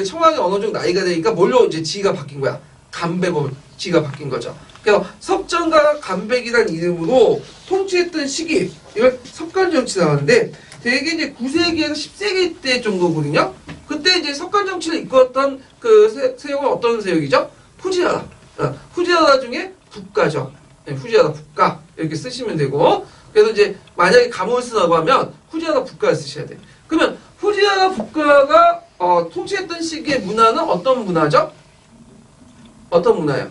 청왕이 어느 정도 나이가 되니까 뭘로 이제 지위가 바뀐 거야? 간백으로 지위가 바뀐 거죠. 그래서 섭정과 간백이라는 이름으로 통치했던 시기 이걸 섭간정치라고 하는데 되게 이제 9세기에서 10세기 때 정도거든요. 그때 이제 섭간정치를 이끌었던 세력은 어떤 세력이죠? 후지라라. 후지라라 중에 국가죠. 네, 후지라라 국가 이렇게 쓰시면 되고 그래서 이제 만약에 감옥을 쓰라고 하면 후지라라 국가를 쓰셔야 돼요. 그러면 후지라라 국가가 통치했던 시기의 문화는 어떤 문화죠? 어떤 문화예요?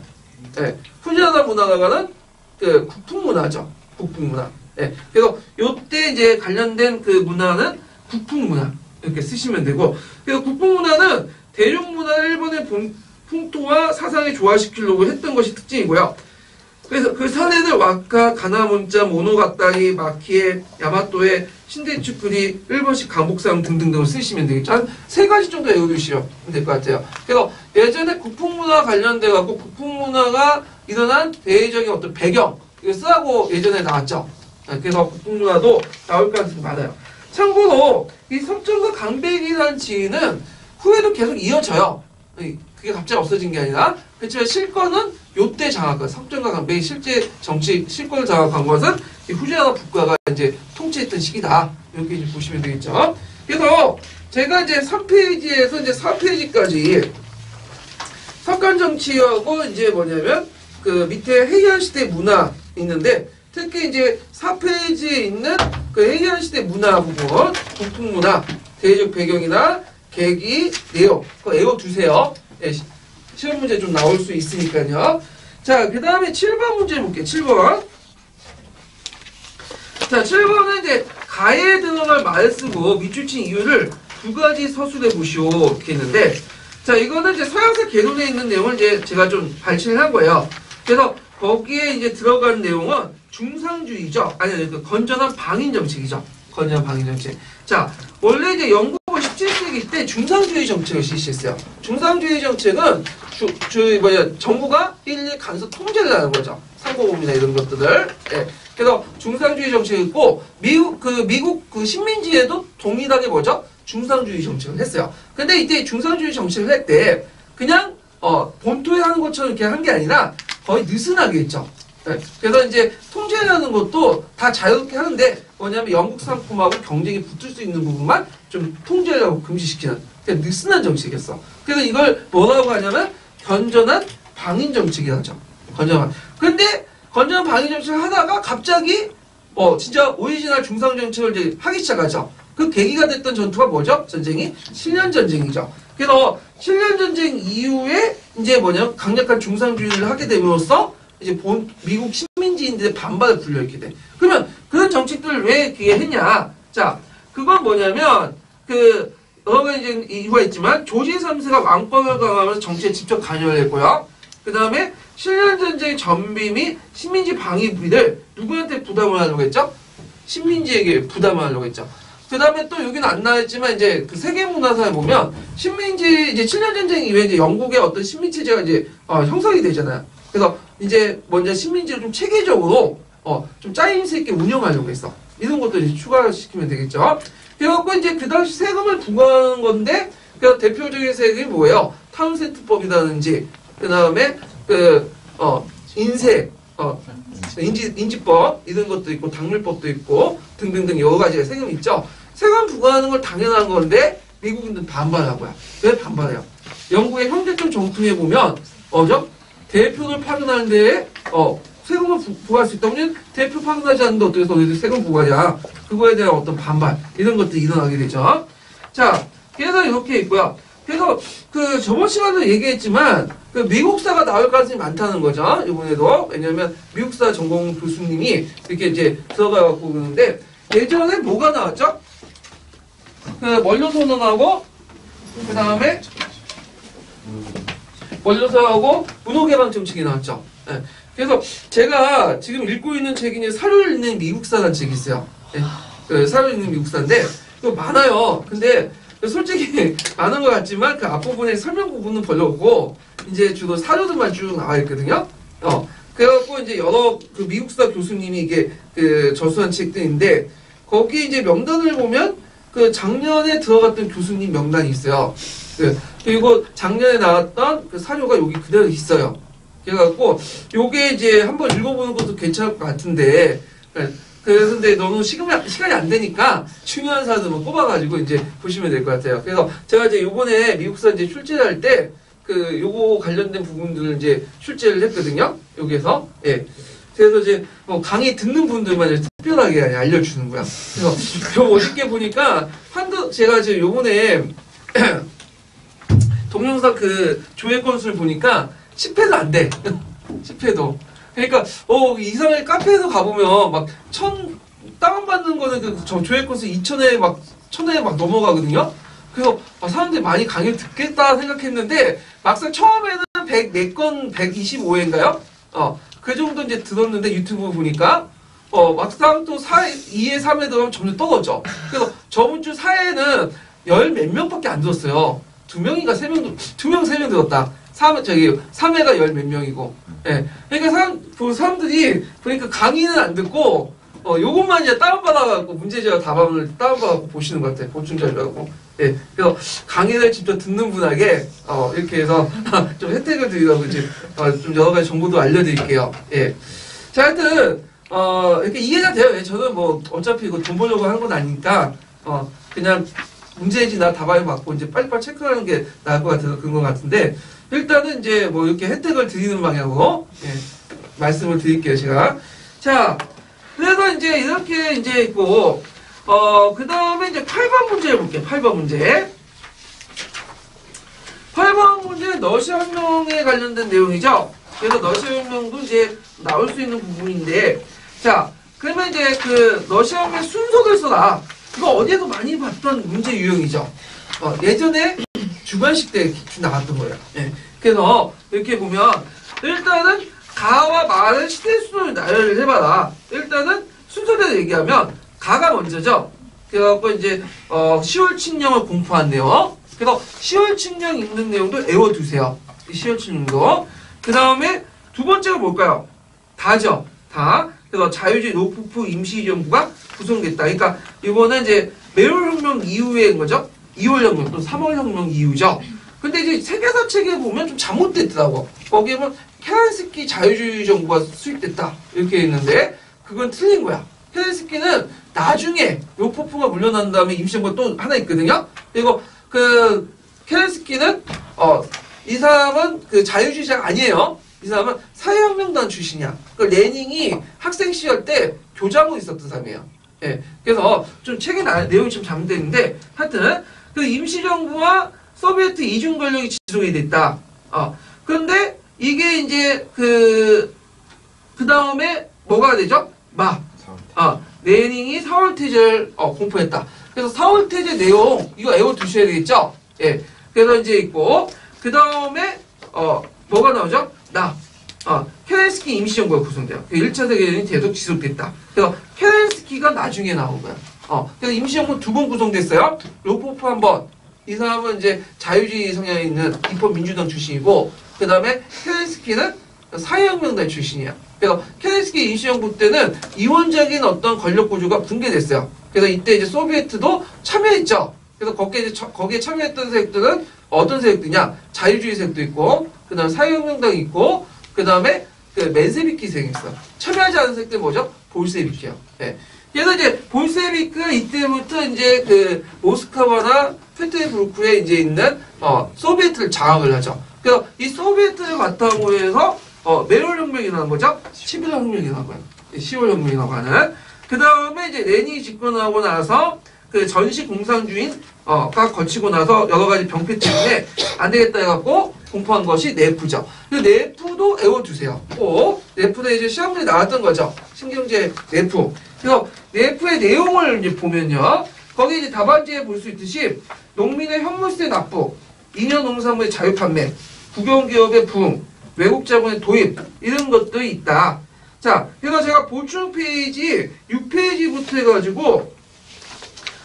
네, 후지라라 문화가는 국풍문화죠. 국풍문화. 네, 그래서 요때 이제 관련된 문화는 국풍문화 이렇게 쓰시면 되고 그래서 국풍문화는 대륙문화를 일본의 풍토와 사상에 조화시키려고 했던 것이 특징이고요. 그래서 그 사례를 와카, 가나문자, 모노가타리, 마키에, 야마토에, 신데츠쿠리, 일본식 강복상 등등등을 쓰시면 되겠죠. 한 3가지 정도 외워두시면 될 것 같아요. 그래서 예전에 국풍문화 관련돼 갖고 국풍문화가 일어난 대외적인 어떤 배경 이거 쓰라고 예전에 나왔죠. 그래서 국풍문화도 나올 가능성이 많아요. 참고로 이 섭정과 강백이라는 지위는 후에도 계속 이어져요. 그게 갑자기 없어진 게 아니라 그렇지만 실권은 요때 장악한 섭정과 강백이 실제 정치 실권을 장악한 것은 이 후지라라 국가가 이제 통치했던 시기다. 이렇게 이제 보시면 되겠죠. 그래서 제가 이제 3페이지에서 이제 4페이지까지 섭간정치하고 이제 뭐냐면 밑에 헤이안 시대 문화 있는데 특히 이제 4페이지에 있는 헤이안 시대 문화 부분, 국풍문화, 대외적 배경이나 계기, 내용 외워두세요. 네, 시험 문제 좀 나올 수 있으니까요. 자, 그 다음에 7번 문제 볼게요. 7번. 자, 7번은 이제 가에 들어갈 말을 쓰고 밑줄 친 이유를 2가지 서술해 보시오. 이렇게 했는데, 자, 이거는 이제 서양사 개론에 있는 내용을 이제 제가 좀 발췌를 한 거예요. 그래서 거기에 이제 들어간 내용은 중상주의죠. 아니, 그 건전한 방인 정책이죠. 건전한 방인 정책. 자, 원래 이제 영국은 17세기 때 중상주의 정책을 실시했어요. 중상주의 정책은 정부가 일일이 간섭 통제를 하는 거죠. 상고금이나 이런 것들을. 예. 그래서 중상주의 정책이 있고, 미국 그 식민지에도 동일하게 뭐죠? 중상주의 정책을 했어요. 근데 이때 중상주의 정책을 할 때, 그냥, 본토에 하는 것처럼 이렇게 한 게 아니라 거의 느슨하게 했죠. 네. 그래서 이제 통제하는 것도 다 자유롭게 하는데 뭐냐면 영국 상품하고 경쟁이 붙을 수 있는 부분만 좀 통제하고 금지시키는 그냥 느슨한 정책이었어. 그래서 이걸 뭐라고 하냐면 건전한 방인 정책이라죠. 건전한. 근데 건전한 방인 정책을 하다가 갑자기 진짜 오리지널 중상 정책을 이제 하기 시작하죠. 그 계기가 됐던 전투가 뭐죠? 전쟁이 7년 전쟁이죠. 그래서 7년 전쟁 이후에 이제 뭐냐면 강력한 중상주의를 하게 됨으로써 이제 미국 식민지인들의 반발을 불러일으키게 돼. 그러면 그런 정책들을 왜 그게 했냐? 자, 그건 뭐냐면 여러 가지 이유가 있지만 조지 3세가 왕권을 강화하면서 정치에 직접 관여를 했고요. 그 다음에 7년 전쟁 전비 및 식민지 방위비를 누구한테 부담을 하려고 했죠? 식민지에게 부담을 하려고 했죠. 그 다음에 또 여기는 안 나왔지만 이제 그 세계문화사에 보면 식민지 이제 7년 전쟁 이후에 이제 영국의 어떤 식민체제가 이제 형성이 되잖아요. 그래서 이제 먼저 식민지를 좀 체계적으로 좀 짜임새 있게 운영하려고 했어. 이런 것도 이제 추가시키면 되겠죠. 그래갖고 이제 그 당시 세금을 부과하는 건데 그 대표적인 세금이 뭐예요? 타운센트법이라든지 그 다음에 인세 인지법 이런 것도 있고 당물법도 있고 등등등 여러 가지의 세금이 있죠. 세금 부과하는 걸 당연한 건데 미국인들은 반발하고요. 왜 반발해요? 영국의 현대적 정통에 보면 대표를 파견하는데 세금을 부과할 수 있다면 대표 파견하지 않는데 어떻게 해서 너희들 세금 부과냐? 그거에 대한 어떤 반발 이런 것들이 일어나게 되죠. 자, 그래서 이렇게 있고요. 그래서 저번 시간에도 얘기했지만 미국사가 나올 가능성이 많다는 거죠. 이번에도. 왜냐면 미국사 전공 교수님이 이렇게 이제 들어가갖고 그러는데 예전에 뭐가 나왔죠? 원료선언하고 그 다음에 원료선언하고 문호개방 정책이 나왔죠. 네. 그래서 제가 지금 읽고 있는 책이 사료를 읽는 미국사라는 책이 있어요. 네. 사료를 읽는 미국사인데 이거 많아요. 근데 솔직히 많은 것 같지만 그 앞부분에 설명 부분은 별로 없고 이제 주로 사료들만 쭉 나와 있거든요. 그래갖고 이제 여러 미국사 교수님이 이게 저수한 책들인데 거기 이제 명단을 보면 작년에 들어갔던 교수님 명단이 있어요. 그리고 작년에 나왔던 사료가 여기 그대로 있어요. 그래갖고 요게 이제 한번 읽어보는 것도 괜찮을 것 같은데 근데 너무 시간이 안 되니까 중요한 사람들만 꼽아가지고 이제 보시면 될 것 같아요. 그래서 제가 이제 요번에 미국사 이제 출제를 할 때 요거 관련된 부분들을 이제 출제를 했거든요. 여기에서. 예. 그래서 이제 강의 듣는 분들만 이제 특별하게 알려주는 거야. 그래서 저 멋있게 보니까 제가 지금 요번에 동영상 조회 건수를 보니까 10회도 안 돼. 10회도. 그러니까 이상하게 카페에서 가보면 막 다운받는 거는 조회 건수 2,000회 막 1,000회 막 넘어가거든요. 그래서 사람들이 많이 강의를 듣겠다 생각했는데 막상 처음에는 104건 125회인가요? 그 정도 이제 들었는데 유튜브 보니까 막상 또 2회 3회 들어가면 점점 떨어져. 그래서 저번 주 4회는 열 몇 명밖에 안 들었어요. 2명인가 3명 2명 3명 들었다. 3회가 열 몇 명이고. 예. 그러니까 사람들이 보니까 강의는 안 듣고 요것만 이제 다운받아갖고 문제제와 답안을 다운받아갖고 보시는 것 같아요. 보충자료라고. 예. 그래서 강의를 직접 듣는 분에게 이렇게 해서 좀 혜택을 드리려고 이제 좀 여러 가지 정보도 알려드릴게요. 예. 자, 하여튼 이렇게 이해가 돼요. 저는 뭐 어차피 이거 돈 벌려고 하는 건 아니니까 그냥 문제지나 답안을 받고 이제 빨리빨리 체크하는 게 나을 것 같아서 그런 것 같은데 일단은 이제 뭐 이렇게 혜택을 드리는 방향으로 말씀을 드릴게요, 제가. 자, 그래서 이제 이렇게 이제 있고 그 다음에 이제 8번 문제 해볼게요. 8번 문제. 8번 문제는 러시아 혁명에 관련된 내용이죠. 그래서 러시아 혁명도 이제 나올 수 있는 부분인데, 자, 그러면 이제 러시아 혁명 순서를 써라. 이거 어디에도 많이 봤던 문제 유형이죠. 예전에 주관식 때 나왔던 거예요. 예. 그래서 이렇게 보면 일단은 가와 마를 시대 순으로 나열을 해봐라. 일단은 순서대로 얘기하면 가가 먼저죠. 그래갖고 이제 10월 칙령을 공포한대요. 그래서 10월 칙령 읽는 내용도 외워두세요. 10월 칙령도. 그 다음에 두 번째가 뭘까요? 다죠. 다. 그래서 자유주의 노포프 임시정부가 구성됐다. 그러니까 이거는 이제 매월혁명 이후인 거죠. 2월혁명 또 3월혁명 이후죠. 근데 이제 세계사 책에 보면 좀 잘못됐더라고. 거기에 보면 케란스키 자유주의 정부가 수립됐다 이렇게 있는데 그건 틀린 거야. 케란스키는 나중에 노포프가 물러난 다음에 임시정부가 또 하나 있거든요. 그리고 그 케란스키는 이 사람은 그 자유주의자가 아니에요. 이 사람은 사회혁명단 출신이야. 그 레닌이 학생 시절 때 교장으로 있었던 사람이에요. 예. 그래서 좀 책의 내용이 좀 잘못되어 있는데 하여튼 그 임시정부와 소비에트 이중 권력이 지속이 됐다. 그런데 이게 이제 그 다음에 뭐가 되죠? 레닌이 4월 태제를 공포했다. 그래서 4월 태제 내용 이거 외워두셔야 되겠죠? 예. 그래서 이제 있고 그 다음에 뭐가 나오죠? 케렌스키 임시정부가 구성돼요. 1차 세계대전이 계속 지속됐다. 그래서 케렌스키가 나중에 나온 거야. 그래서 임시정부 두 번 구성됐어요. 로포프 한 번. 이 사람은 이제 자유주의 성향이 있는 입헌민주당 출신이고, 그 다음에 케렌스키는 사회혁명단 출신이야. 그래서 케렌스키 임시정부 때는 이원적인 어떤 권력 구조가 붕괴됐어요. 그래서 이때 이제 소비에트도 참여했죠. 그래서 거기에 참여했던 세력들은 어떤 세력들이냐? 자유주의 세력도 있고, 그 다음에 사회혁명당이 있고, 그 다음에 그 맨세비키 세력이 있어. 참여하지 않은 세력들 뭐죠? 볼세비키요. 예. 그래서 이제 볼세비크가 이때부터 이제 그 모스크바나 페테르부르크에 이제 있는 소비에트를 장악을 하죠. 그래서 이 소비에트를 바탕으로 해서 매월혁명이 나는 거죠. 11월혁명이 나는 거예요. 10월혁명이 나가는. 그 다음에 이제 레닌이 집권하고 나서 그 전시 공산주의가 거치고 나서 여러 가지 병폐 때문에 안 되겠다 해갖고 공포한 것이 네프죠. 네프도 외워두세요. 꼭 네프도 이제 시험에 나왔던 거죠. 신경제 네프. 그래서 네프의 내용을 이제 보면요. 거기 이제 답안지에 볼 수 있듯이 농민의 현물세 납부, 인연 농산물의 자유 판매, 국영기업의 부흥, 외국 자본의 도입 이런 것들이 있다. 자, 그래서 제가 보충 페이지 6페이지부터 해가지고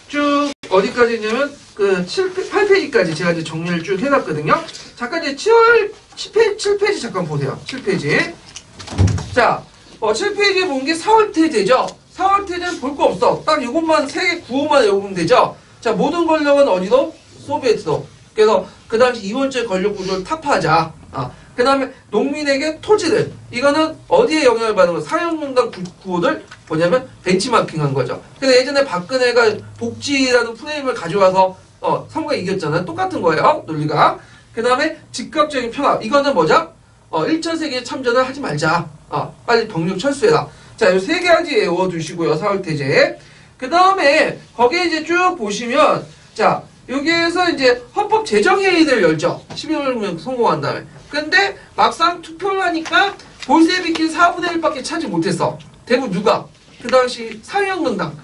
쭉 어디까지 있냐면 그 8페이지까지 제가 이제 정리를 쭉 해놨거든요. 잠깐 이제 7페이지 잠깐 보세요. 7페이지. 자, 7페이지에 본 게 4월 태제죠. 4월 태제는 볼 거 없어. 딱 이것만 3개 구호만 외우면 되죠. 자, 모든 권력은 어디도? 소비에트도. 그래서 그 당시 이원적 권력 구조를 타파하자. 그 다음에 농민에게 토지를. 이거는 어디에 영향을 받는 거? 사회혁명당 구호들 뭐냐면 벤치마킹한 거죠. 그래서 예전에 박근혜가 복지라는 프레임을 가져와서 선거에 이겼잖아요. 똑같은 거예요. 논리가. 그 다음에 즉각적인 편압. 이거는 뭐죠? 1차 세계에 참전을 하지 말자. 빨리 병력 철수해라. 자, 이 3가지 외워두시고요. 4월 태제. 그 다음에 거기에 이제 쭉 보시면 자, 여기에서 이제 헌법 제정회의를 열죠. 12월면 성공한 다음에. 근데 막상 투표를 하니까 볼세비키는 4분의 1밖에 차지 못했어. 대부분 누가? 그 당시 사회혁명당.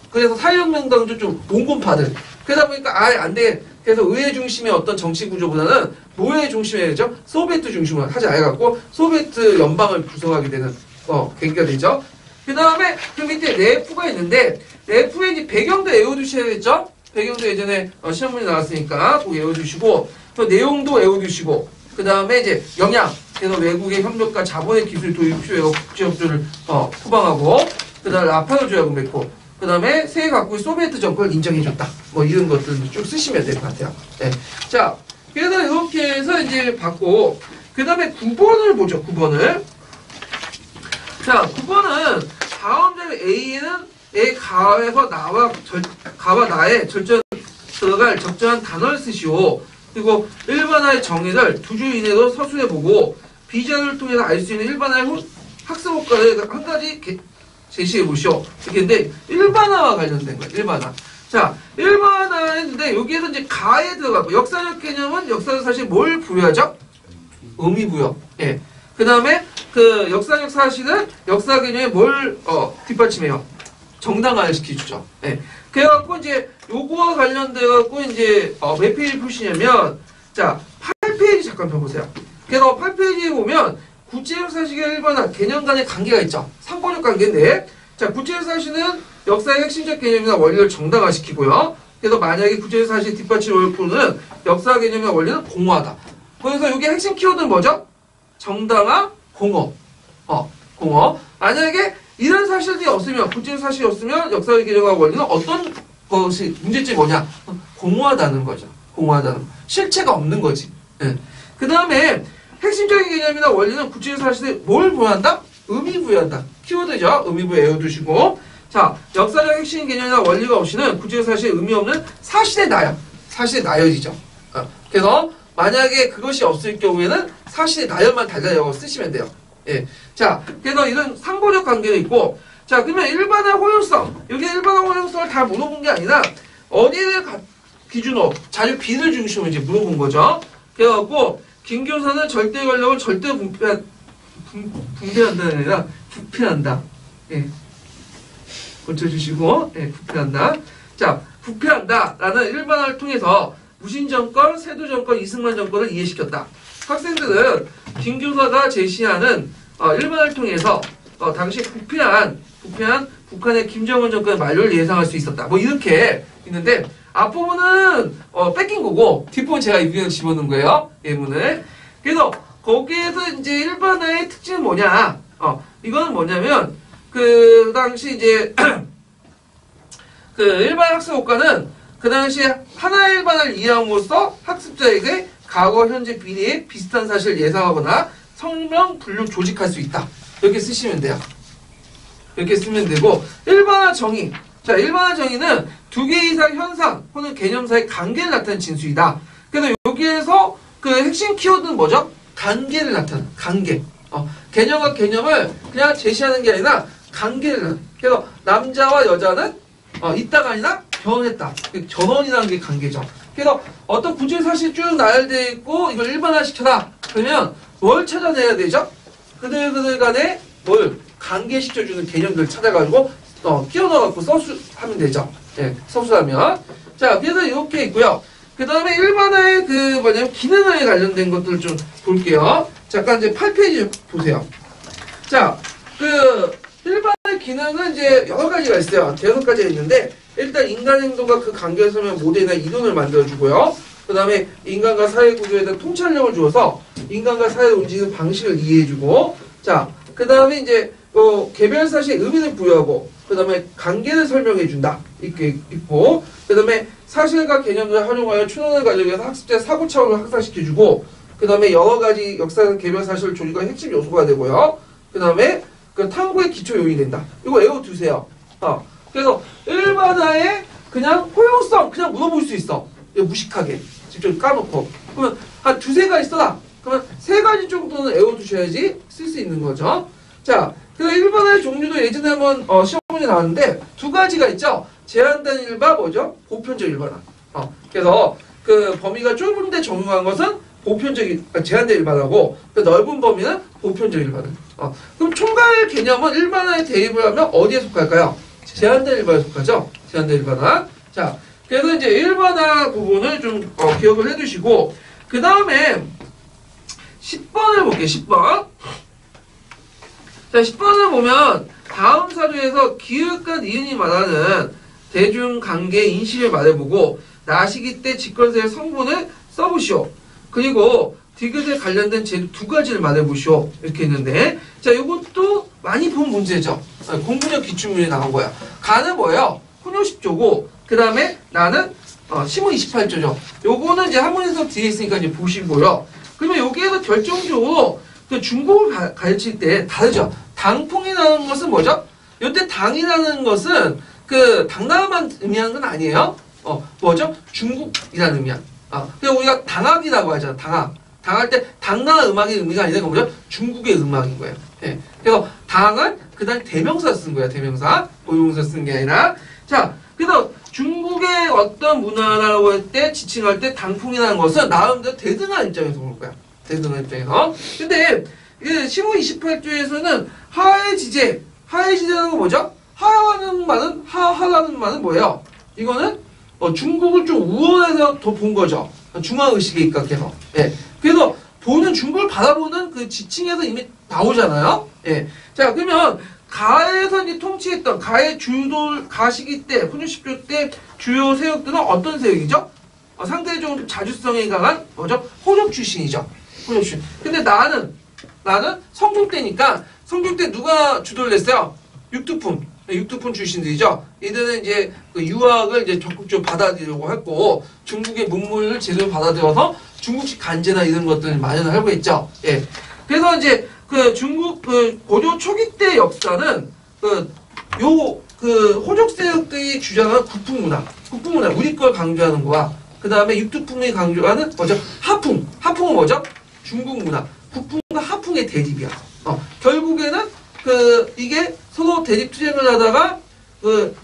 그래서 사회혁명당도 좀 온건파들. 그러다 보니까 아예 안 돼. 그래서 의회 중심의 어떤 정치 구조보다는 노예 중심의 되죠. 소비에트 중심으로 하지 않아갖고 소비에트 연방을 구성하게 되는 계기가 되죠. 그 다음에 그 밑에 네프가 있는데 네프의 이제 배경도 외워두셔야겠죠. 배경도 예전에 시험 문제 나왔으니까 꼭 외워두시고 또 내용도 외워두시고 그 다음에 이제 영향. 그래서 외국의 협력과 자본의 기술 도입 필요해서 국제협조를 포방하고 그 다음에 라파도 조약을 맺고 그 다음에 세계 각국의 소비에트 정권을 인정해줬다. 뭐 이런 것들을 쭉 쓰시면 될 것 같아요. 네. 자, 그래서 이렇게 해서 이제 받고 그 다음에 9번을 보죠. 9번을. 자, 9번은 다음 절 A는 가에서 가와 나의 들어갈 적절한 단어를 쓰시오. 그리고 일반화의 정의를 2주 이내로 서술해보고 비전을 통해서 알 수 있는 일반화의 학습 효과를 한 가지 제시해보시오. 이렇게 했는데 일반화와 관련된 거예요. 일반화. 자, 일반화인데 여기에서 이제 가에 들어가고 역사적 개념은 역사적 사실 뭘 부여하죠? 의미 부여. 예. 그 다음에 그 역사적 사실은 역사 개념에 뭘 뒷받침해요? 정당화를 시켜주죠. 예. 그래갖고 이제 요거와 관련돼갖고 이제 몇 페이지 표시냐면 자 8페이지 잠깐 펴보세요. 그래서 8페이지에 보면 구체적 사실과 일반화, 개념 간의 관계가 있죠. 상호적 관계인데, 자, 구체적 사실은 역사의 핵심적 개념이나 원리를 정당화시키고요. 그래서 만약에 구체적 사실 뒷받침 원표는 역사 개념이나 원리는 공허하다. 그래서 여기 핵심 키워드는 뭐죠? 정당화, 공허. 공허. 만약에 이런 사실들이 없으면, 구체적 사실이 없으면 역사의 개념과 원리는 어떤 것이 문제점이 뭐냐? 공허하다는 거죠. 공허하다는 거. 실체가 없는 거지. 예. 그 다음에 핵심적인 개념이나 원리는 구체적 사실에 뭘 부여한다? 의미 부여한다. 키워드죠. 의미 부여 외워두시고. 자, 역사적 핵심 개념이나 원리가 없이는 구체적 사실에 의미 없는 사실의 나열. 사실의 나열이죠. 그래서 만약에 그것이 없을 경우에는 사실의 나열만 달라고 쓰시면 돼요. 예. 자, 그래서 이런 상호적 관계도 있고, 자, 그러면 일반화 호용성. 여기 일반화 호용성을 다 물어본 게 아니라, 어디를 기준으로, 자주 B를 중심으로 이제 물어본 거죠. 그래갖고, 김 교사는 절대 권력을 절대 분배한다는 아니라, 부패한다. 예. 고쳐주시고, 예, 부패한다. 자, 부패한다. 라는 일반화를 통해서, 무신정권, 세도정권, 이승만 정권을 이해시켰다. 학생들은 김 교사가 제시하는 일반화를 통해서 당시 부패한 북한의 김정은 정권의 만료를 예상할 수 있었다. 뭐 이렇게 있는데 앞부분은 뺏긴 거고 뒷부분 제가 이부분을 집어넣은 거예요. 예문을. 그래서 거기에서 이제 일반화의 특징은 뭐냐? 이거는 뭐냐면 그 당시 이제 그 일반 학습 효과는 그 당시에 하나의 일반화를 이해함으로써 학습자에게 과거, 현재 비례에 비슷한 사실을 예상하거나 성명, 분류, 조직할 수 있다. 이렇게 쓰시면 돼요. 이렇게 쓰면 되고 일반화 정의. 자, 일반화 정의는 두 개 이상 현상 혹은 개념 사이의 관계를 나타내는 진수이다. 그래서 여기에서 그 핵심 키워드는 뭐죠? 관계를 나타내는 관계. 개념과 개념을 그냥 제시하는 게 아니라 관계를 나타내는. 그래서 남자와 여자는 있다가 아니라 결혼했다. 결혼이라는 게 관계죠. 그래서 어떤 구체 사실이 쭉 나열되어 있고 이걸 일반화시켜라. 그러면 뭘 찾아내야 되죠? 그들 간에 뭘 관계시켜주는 개념들을 찾아가지고 끼워 넣어갖고 하면 되죠. 예, 서술하면. 자, 그래서 이렇게 있고요. 그 다음에 일반화의 뭐냐면 기능에 관련된 것들을 좀 볼게요. 잠깐 이제 8페이지 보세요. 자, 일반화의 기능은 이제 여러 가지가 있어요. 6가지가 있는데 일단 인간 행동과 그 관계를 설명한 모델이나 이론을 만들어주고요. 그 다음에 인간과 사회 구조에 대한 통찰력을 주어서 인간과 사회를 움직이는 방식을 이해해주고, 자, 그 다음에 이제 개별 사실의 의미를 부여하고, 그 다음에 관계를 설명해준다. 이렇게 있고, 그 다음에 사실과 개념을 활용하여 추론을 가져서 학습자의 사고 차원을 확산시켜주고, 그 다음에 여러 가지 역사적 개별 사실을 조직한 핵심 요소가 되고요. 그 다음에 그 탐구의 기초 요인이 된다. 이거 외워두세요. 그래서 일반화의 그냥 호용성 그냥 물어볼 수 있어. 무식하게 직접 까놓고. 그러면 한 2-3가지 써라. 그러면 3가지 정도는 외워두셔야지 쓸 수 있는 거죠. 자, 그 일반화의 종류도 예전에 한번 시험 문제 나왔는데 2가지가 있죠. 제한된 일반 뭐죠? 보편적 일반화. 그래서 그 범위가 좁은데 적용한 것은 제한된 일반화고 그 넓은 범위는 보편적 일반화. 그럼 총괄 개념은 일반화에 대입을 하면 어디에 속할까요? 제한된 일반화에 속하죠. 제한된 일반화. 자, 그래서 이제 일반화 부분을 좀 기억을 해두시고 그 다음에 10번을 볼게요. 10번. 자, 10번을 보면 다음 사조에서 기읍과 니은이 말하는 대중관계 인식을 말해보고 나시기 때 직권서의 성분을 써보시오. 그리고 디귿에 관련된 재료 2가지를 말해보시오. 이렇게 있는데 자, 이것도 많이 본 문제죠. 공부력 기출문제 나온 거야. 가는 뭐예요? 훈요 10조고 그 다음에 나는 시문 28조죠. 요거는 이제 한문에서 뒤에 있으니까 이제 보시고요. 그러면 여기에서 결정적으로 그 중국을 가르칠 때 다르죠. 당풍이라는 것은 뭐죠? 이때 당이라는 것은 그 당나라만 의미하는 건 아니에요. 뭐죠? 중국이라는 의미야. 그래서 우리가 당학이라고 하잖아. 당할 때 당나라 음악의 의미가 아니라 뭐죠? 중국의 음악인 거예요. 예. 그래서 당은 그다음 대명사 쓴 거야. 대명사. 고용사 쓴 게 아니라. 자, 그래서 중국의 어떤 문화라고 할 때 지칭할 때 당풍이라는 것은 나름대로 대등한 입장에서 볼 거야. 대등한 입장에서. 근데 시문 28조에서는 하해지제라는 건 뭐죠? 하라는 말은 뭐예요? 이거는 중국을 좀 우월해서 더 본 거죠. 중화의식에 입각해서. 예. 그래서 도는 중국을 바라보는 그 지층에서 이미 나오잖아요. 예. 자, 그러면 가에서 이제 통치했던 가의 주도 가시기 때 훈유 10조 때 주요 세력들은 어떤 세력이죠? 상대적으로 좀 자주성이 강한 뭐죠? 호족 출신이죠. 호족 출신. 근데 나는 성종 때니까 성종 때 누가 주도를 했어요? 육두품 출신들이죠. 이들은 이제 그 유학을 이제 적극적으로 받아들이려고 했고 중국의 문물을 제대로 받아들여서 중국식 간제나 이런 것들을 마련을 하고 있죠. 예. 그래서 이제 그 중국 그 고조 초기 때 역사는 그 호족 세력들이 주장하는 국풍문화 우리 걸 강조하는 거와 그 다음에 육두풍이 강조하는 뭐죠? 하풍은 뭐죠? 중국 문화. 국풍과 하풍의 대립이야. 결국에는 이게 서로 대립 투쟁을 하다가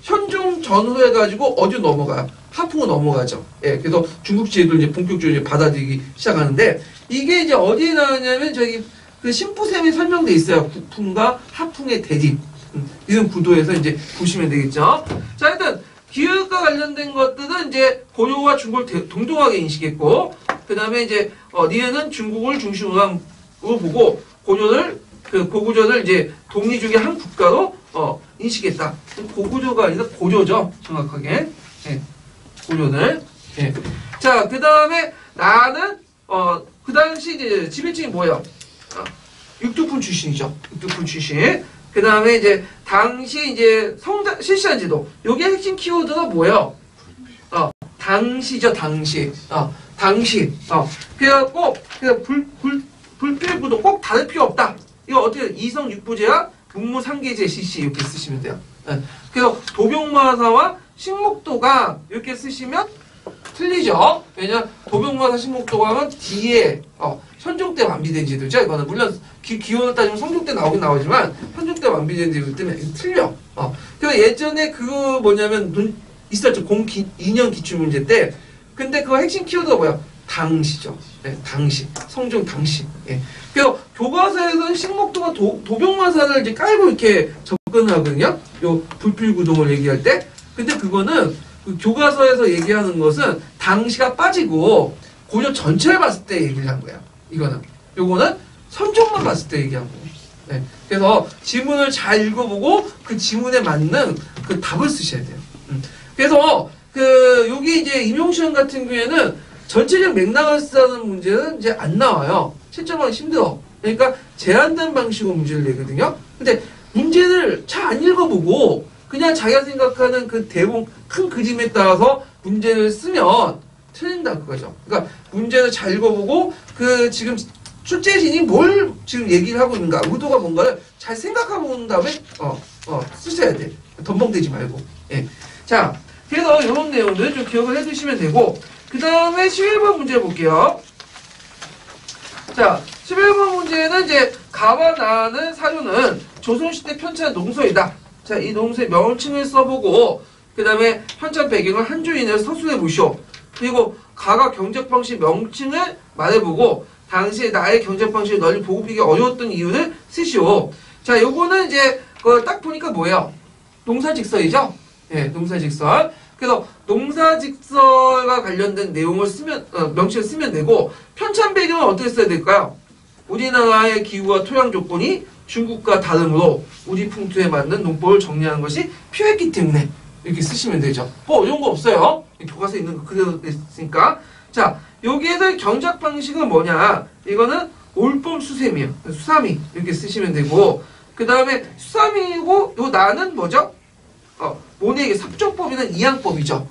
현종 전후해 가지고 어디로 넘어가요? 하풍으로 넘어가죠. 예, 그래서 중국 제도를 이제 본격적으로 이제 받아들이기 시작하는데 이게 이제 어디에 나오냐면 저기 그 신부샘이 설명돼 있어요. 국풍과 하풍의 대립. 이런 구도에서 이제 보시면 되겠죠. 자, 일단 기획과 관련된 것들은 이제 고려와 중국을 동등하게 인식했고, 그 다음에 이제 니은은 중국을 중심으로 보고 고구조를 이제 동리중의 한 국가로 인식했다. 고구조가 아니라 고조죠, 정확하게. 예, 고조를. 예. 자, 그 다음에 나는 그 당시 이제 지배층이 뭐예요? 육두품 출신이죠. 육두품 출신. 그 다음에 이제 당시 이제 실시한 지도. 요게 핵심 키워드가 뭐예요? 당시죠, 당시. 당시. 그래갖고 불필구도 꼭 다를 필요 없다. 이거 어떻게 이성 육부제와 문무 상계제 실시 이렇게 쓰시면 돼요. 네. 그래서 도병마사와 식목도가 이렇게 쓰시면 틀리죠. 왜냐 도병마사 식목도가 하면 뒤에 현종 때 완비된 제도죠. 이거는 물론 기원을 따지면 성종 때 나오긴 나오지만 현종 때 완비된 제도 때문에 틀려. 그래서 예전에 그거 뭐냐면 있었죠. 2년 기출문제 때. 근데 그 핵심 키워드가 뭐야? 당시죠. 네, 당시. 성종 당시. 예. 그래서 교과서에서는 식목도가 도병마사를 이제 깔고 이렇게 접근을 하거든요. 요 불필구동을 얘기할 때. 근데 그거는 그 교과서에서 얘기하는 것은 당시가 빠지고 고려 전체를 봤을 때 얘기를 한 거야. 이거는. 요거는 선종만 봤을 때 얘기한 거예요. 네. 그래서 지문을 잘 읽어보고 그 지문에 맞는 그 답을 쓰셔야 돼요. 그래서 여기 이제 임용시험 같은 경우에는 전체적 맥락을 쓰는 문제는 이제 안 나와요. 채점하기 힘들어. 그러니까 제한된 방식으로 문제를 내거든요. 근데 문제를 잘 안 읽어보고 그냥 자기가 생각하는 그 대본 큰 그림에 따라서 문제를 쓰면 틀린다 그거죠. 그러니까 문제를 잘 읽어보고 지금 출제진이 뭘 지금 얘기를 하고 있는가, 의도가 뭔가를 잘 생각하고 온 다음에 쓰셔야 돼. 덤벙대지 말고. 예. 자, 그래서 이런 내용들 좀 기억을 해두시면 되고, 그 다음에 11번 문제 볼게요. 자, 11번 문제는 이제 가와 나는 사료는 조선시대 편찬 농서이다. 자, 이 농서의 명칭을 써보고 그 다음에 편찬 배경을 한 줄 이내로 서술해 보시오. 그리고 가가 경작 방식 명칭을 말해보고 당시에 나의 경작 방식을 널리 보급하기 어려웠던 이유를 쓰시오. 자, 요거는 이제 딱 보니까 뭐예요? 농사직설이죠? 예, 농사직설. 그래서 농사직설과 관련된 내용을 명칭을 쓰면 되고, 편찬 배경은 어떻게 써야 될까요? 우리나라의 기후와 토양 조건이 중국과 다르므로 우리 풍토에 맞는 농법을 정리하는 것이 필요했기 때문에 이렇게 쓰시면 되죠. 어려운 거 없어요. 교과서에 있는 거 그대로 있으니까. 자, 여기에서 경작 방식은 뭐냐? 이거는 올봄 수세미요. 수사미 이렇게 쓰시면 되고, 그 다음에 수사미고 요 나는 뭐죠? 모네에게 삽정법이는 이양법이죠.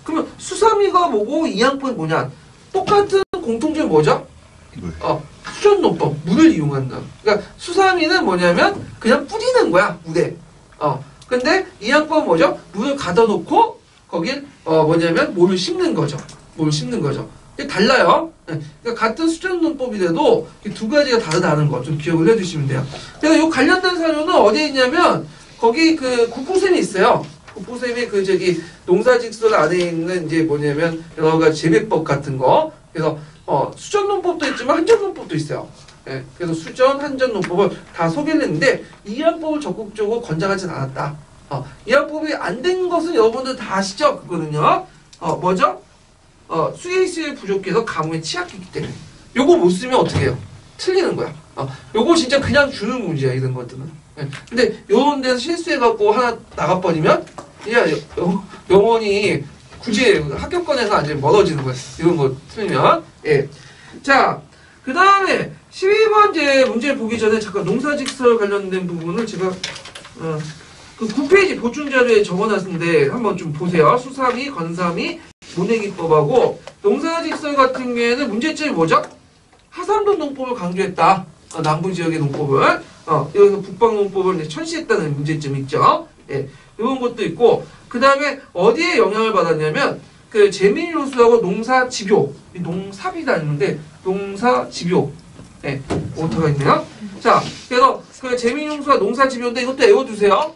그러면 수사미가 뭐고 이양법이 뭐냐? 똑같은 공통점이 뭐죠? 수전농법, 물을 이용한다. 그러니까 수사미는 뭐냐면 그냥 뿌리는 거야, 물에. 근데 이양법은 뭐죠? 물을 가둬 놓고 거길 뭐냐면 모를 심는 거죠. 모를 심는 거죠. 이게 달라요. 그러니까 같은 수전농법이라도 두 가지가 다르다는 거 좀 기억을 해주시면 돼요. 그래서 이 관련된 사료는 어디에 있냐면 거기 국보셈이 있어요. 국보셈이 농사직설 안에 있는 이제 뭐냐면 여러 가지 재배법 같은 거. 그래서 수전농법도 있지만 한전농법도 있어요. 예, 그래서 수전, 한전농법을 다 소개를 했는데 이항법을 적극적으로 권장하진 않았다. 이항법이 안 된 것은 여러분들 다 아시죠? 그거는요. 뭐죠? 수혜수에 부족해서 가뭄에 취약했기 때문에. 요거 못 쓰면 어떻게 해요? 틀리는 거야. 요거 진짜 그냥 주는 문제야, 이런 것들은. 예. 근데 요런 데서 실수해갖고 하나 나가버리면, 그냥 영원히 굳이 합격권에서 완전히 멀어지는 거야. 이런 거 틀리면. 예. 자, 그 다음에 12번째 문제 보기 전에 잠깐 농사직설 관련된 부분을 제가, 그 9페이지 보충자료에 적어놨는데 한번 좀 보세요. 수삼이, 건삼이, 모내기법하고 농사직설 같은 경우에는 문제점이 뭐죠? 하산도 농법을 강조했다. 남부 지역의 농법을. 여기서 북방 농법을 이제 천시했다는 문제점이 있죠. 예. 이런 것도 있고, 그 다음에 어디에 영향을 받았냐면, 그 재민요수하고 농사집요. 농삽이다 있는데, 농사집요. 예. 오타가 있네요. 자, 그래서 그 재민요수와 농사집요인데 이것도 외워두세요.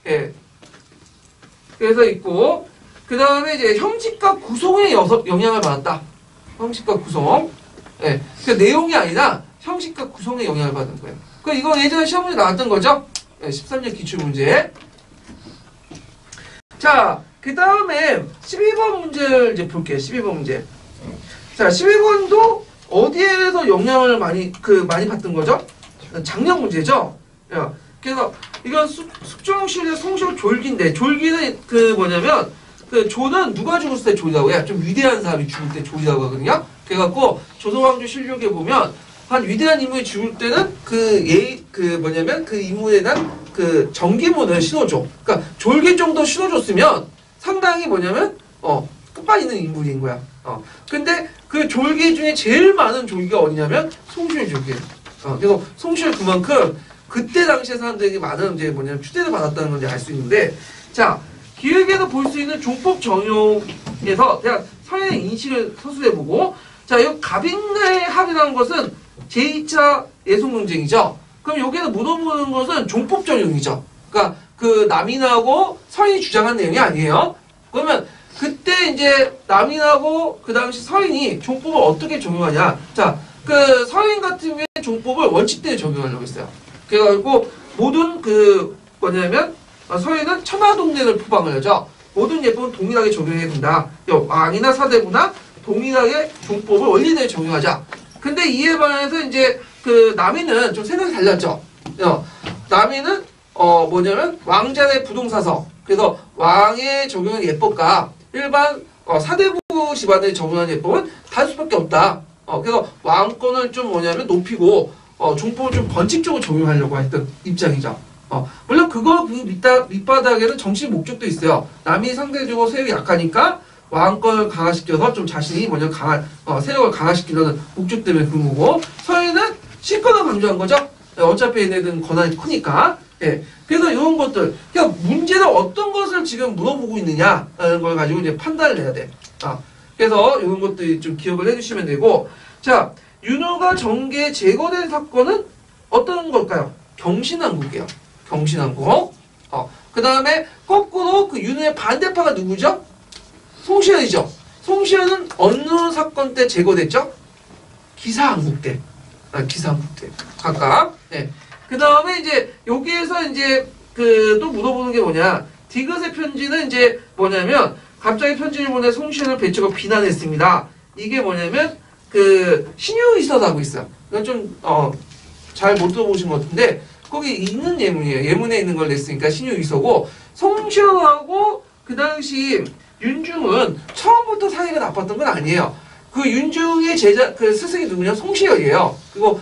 예. 그래서 있고, 그 다음에 이제 형식과 구성에 영향을 받았다. 형식과 구성. 예. 그 내용이 아니라 형식과 구성에 영향을 받은 거예요. 그 이거 예전에 시험문제 나왔던 거죠? 예, 13년 기출문제. 자, 그 다음에 12번 문제를 이제 볼게요. 12번 문제. 자, 12번도 어디에서 영향을 많이 받던 거죠? 작년 문제죠? 야, 그래서 이건 숙종실의 송시호 졸기인데, 졸기는 그 뭐냐면, 그 조는 누가 죽었을 때 조이라고 해요? 좀 위대한 사람이 죽을 때 조이라고 하거든요? 그래갖고, 조선왕조 실록에 보면, 한 위대한 인물이 죽을 때는 그 인물에 대한 그 정기문을 신어줘. 그러니까 졸기 정도 신어줬으면 상당히 뭐냐면, 끝발 있는 인물인 거야. 근데 그 졸기 중에 제일 많은 졸기가 어디냐면, 송시호 졸기예요. 그래서 송시호 그만큼 그때 당시에 사람들에게 많은 이제 뭐냐면 추대를 받았다는 걸 알 수 있는데, 자, 기획에서 볼 수 있는 종법 정용에서 대한 서양의 인식을 서술해보고, 자, 이 갑인가의 합이라는 것은 제2차 예속 논쟁이죠. 그럼 여기에서 물어보는 것은 종법 정용이죠. 그러니까 그 남인하고 서인이 주장한 내용이 아니에요. 그러면 그때 이제 남인하고 그 당시 서인이 종법을 어떻게 적용하냐. 자, 그 서인 같은 경우에 종법을 원칙대로 적용하려고 했어요. 그래가지고 모든 그 뭐냐면 서인은 천하동례를 포방을 하죠. 모든 예법은 동일하게 적용해야 된다. 왕이나 사대부나 동일하게 종법을 원리대로 적용하자. 근데 이에 반해서 이제 그 남인은 좀 생각이 달랐죠. 남인은 뭐냐면 왕자의 부동사서. 그래서 왕의 적용한 예법과 일반 사대부 집안에 적용한 예법은 다를 수밖에 없다. 그래서 왕권을 좀 뭐냐면 높이고 종법을 좀 번칙적으로 적용하려고 했던 입장이죠. 물론 그거 그 밑바닥에는 정치 목적도 있어요. 남이 상대적으로 세력이 약하니까 왕권을 강화시켜서 좀 자신이 뭐냐 세력을 강화시키려는 목적 때문에 그런 거고, 서인은 실권을 강조한 거죠. 어차피 얘네들은 권한이 크니까. 예. 그래서 이런 것들, 그러니까 문제는 어떤 것을 지금 물어보고 있느냐라는 걸 가지고 이제 판단을 해야 돼. 그래서 이런 것들 좀 기억을 해주시면 되고, 자, 윤호가 정계에 제거된 사건은 어떤 걸까요? 경신왕국이에요. 경신왕국. 그 다음에 거꾸로 그 윤호의 반대파가 누구죠? 송시현이죠. 송시현은 어느 사건 때 제거됐죠? 기사왕국 때. 기사왕국 때. 각각. 네. 그 다음에 이제 여기에서 이제 또 물어보는 게 뭐냐. 디귿의 편지는 이제 뭐냐면 갑자기 편지를 보내 송시현을 배척하고 비난했습니다. 이게 뭐냐면 신유이서라고 있어요. 이건 좀 잘 못 들어보신 것 같은데 거기 있는 예문이에요. 예문에 있는 걸 냈으니까 신유이서고, 송시현하고 그 당시 윤중은 처음부터 사이가 나빴던 건 아니에요. 그 윤중의 제자, 그 스승이 누구냐? 송시혁이에요. 그리고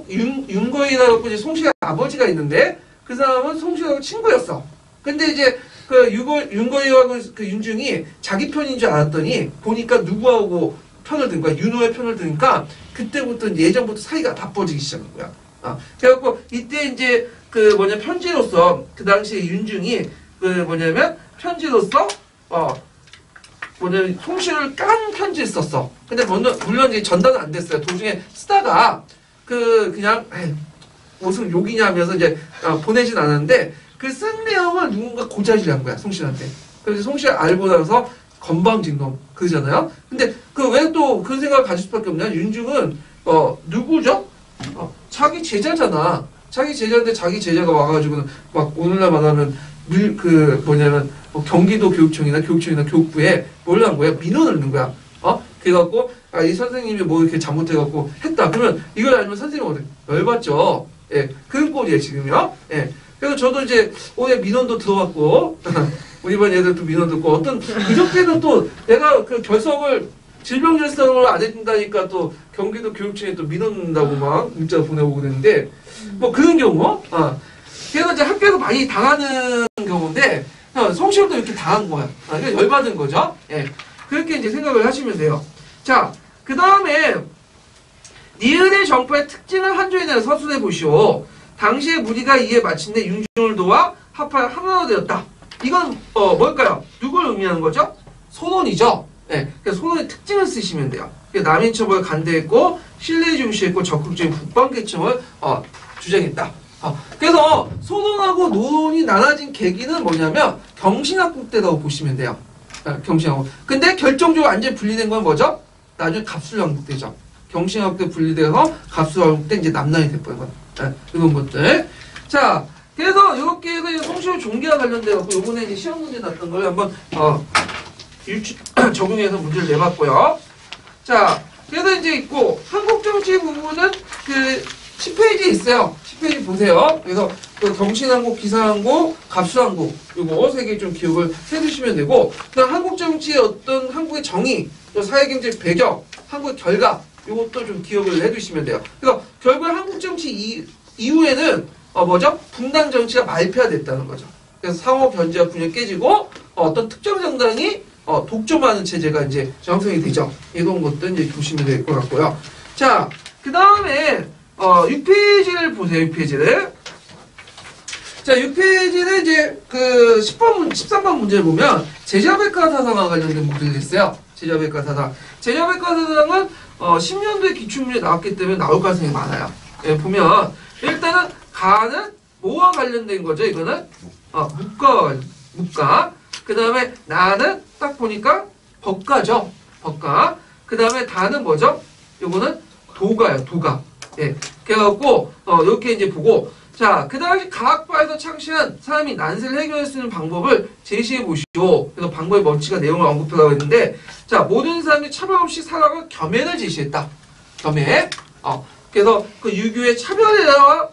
윤거이라고 이제 송시혁 아버지가 있는데, 그 사람은 송시혁하고 친구였어. 근데 이제 윤거이하고 그 윤중이 자기 편인 줄 알았더니, 보니까 누구하고 편을 든 거야? 윤호의 편을 드니까, 그때부터 예전부터 사이가 나빠지기 시작한 거야. 그래갖고, 이때 이제 편지로서, 그 당시에 윤중이 편지로서, 송시를 깐 편지를 썼어. 근데 물론 이제 전달은 안 됐어요. 도중에 쓰다가 그냥 무슨 욕이냐 하면서 이제 보내진 않았는데, 그 쓴 내용을 누군가 고자질을 한 거야, 송시한테. 그래서 송시가 알고 나서 건방진놈 그러잖아요. 근데 왜 또 그런 생각을 가질 수밖에 없냐? 윤중은 누구죠? 자기 제자잖아. 자기 제자인데 자기 제자가 와가지고는 막 오늘날 말하면 경기도 교육청이나 교육청이나 교육부에 뭘 한 거야? 민원을 넣는 거야. 그래갖고 이 선생님이 뭐 이렇게 잘못해갖고 했다. 그러면 이걸 알면 선생님 어떻게 열받죠. 예, 그런 꼴이에요 지금요. 예, 그래서 저도 이제 올해 민원도 들어왔고 우리 반 애들도 민원 듣고 어떤 그저께는 또 내가 그 결석을 질병 결석을 안 해준다니까 또 경기도 교육청에 또 민원 넣는다고 막 문자 보내고 그랬는데 뭐 그런 경우. 그래서 이제 학교에서 많이 당하는 경우인데 성실도 이렇게 당한 거야. 그러니까 열받은 거죠. 예. 그렇게 이제 생각을 하시면 돼요. 자, 그 다음에 니은의 정파의 특징을 한 줄에 내어 서술해 보시오. 당시에 무리가 이에 마침내 융중을 도와 합하여 하나가 되었다. 이건 뭘까요? 누굴 의미하는 거죠? 소론이죠. 예. 그래서 소론의 특징을 쓰시면 돼요. 남인 처벌 간대했고 신뢰 중시했고 적극적인 국방 개청을 주장했다. 그래서 소론하고 노론이 나눠진 계기는 뭐냐면 경신학국 때라고 보시면 돼요. 경신학국. 근데 결정적으로 완전히 분리된 건 뭐죠? 나중에 갑술왕국 때죠. 경신학국 때 분리돼서 갑술왕국 때 이제 남난이 돼버린 이런 것들. 자, 그래서 이렇게 해서 성시호 종기와 관련돼서 요번에 이제 시험 문제 났던 걸 한번 적용해서 문제를 내봤고요. 자, 그래서 이제 있고 한국 정치 부분은 그 10페이지에 있어요. 10페이지 보세요. 그래서 그 경신항국, 기사항국, 갑수항국 요거 세 개 좀 기억을 해주시면 되고 그다음 한국 정치의 어떤 한국의 정의, 또 사회경제 배경, 한국의 결과 요것도 좀 기억을 해두시면 돼요. 그래서 결국 한국 정치 이후에는 뭐죠? 분단 정치가 말폐화됐다는 거죠. 그래서 상호 견제와 분열이 깨지고 어떤 특정 정당이 독점하는 체제가 이제 형성이 되죠. 이런 것도 이제 보시면 될 것 같고요. 자, 그 다음에 6페이지를 보세요. 6페이지를. 자, 6페이지는 이제 그 13번 문제를 보면 제자백과 사상과 관련된 문제가 있어요. 제자백과 사상. 제자백과 사상은 10년도에 기출문제 나왔기 때문에 나올 가능성이 많아요. 예, 보면 일단은 가는 뭐와 관련된 거죠? 이거는 묵가. 그 다음에 나는 딱 보니까 법가죠. 법가. 그 다음에 다는 뭐죠? 요거는 도가요. 도가. 예. 그래갖고 이렇게 이제 보고 자, 그 당시 가학파에서 창시한 사람이 난세를 해결할 수 있는 방법을 제시해 보시오. 그래서 방법의 멋지가 내용을 언급하라고 했는데 자, 모든 사람들이 차별 없이 살아가 겸연을 제시했다. 겸연. 그래서 그 유교의 차별에다가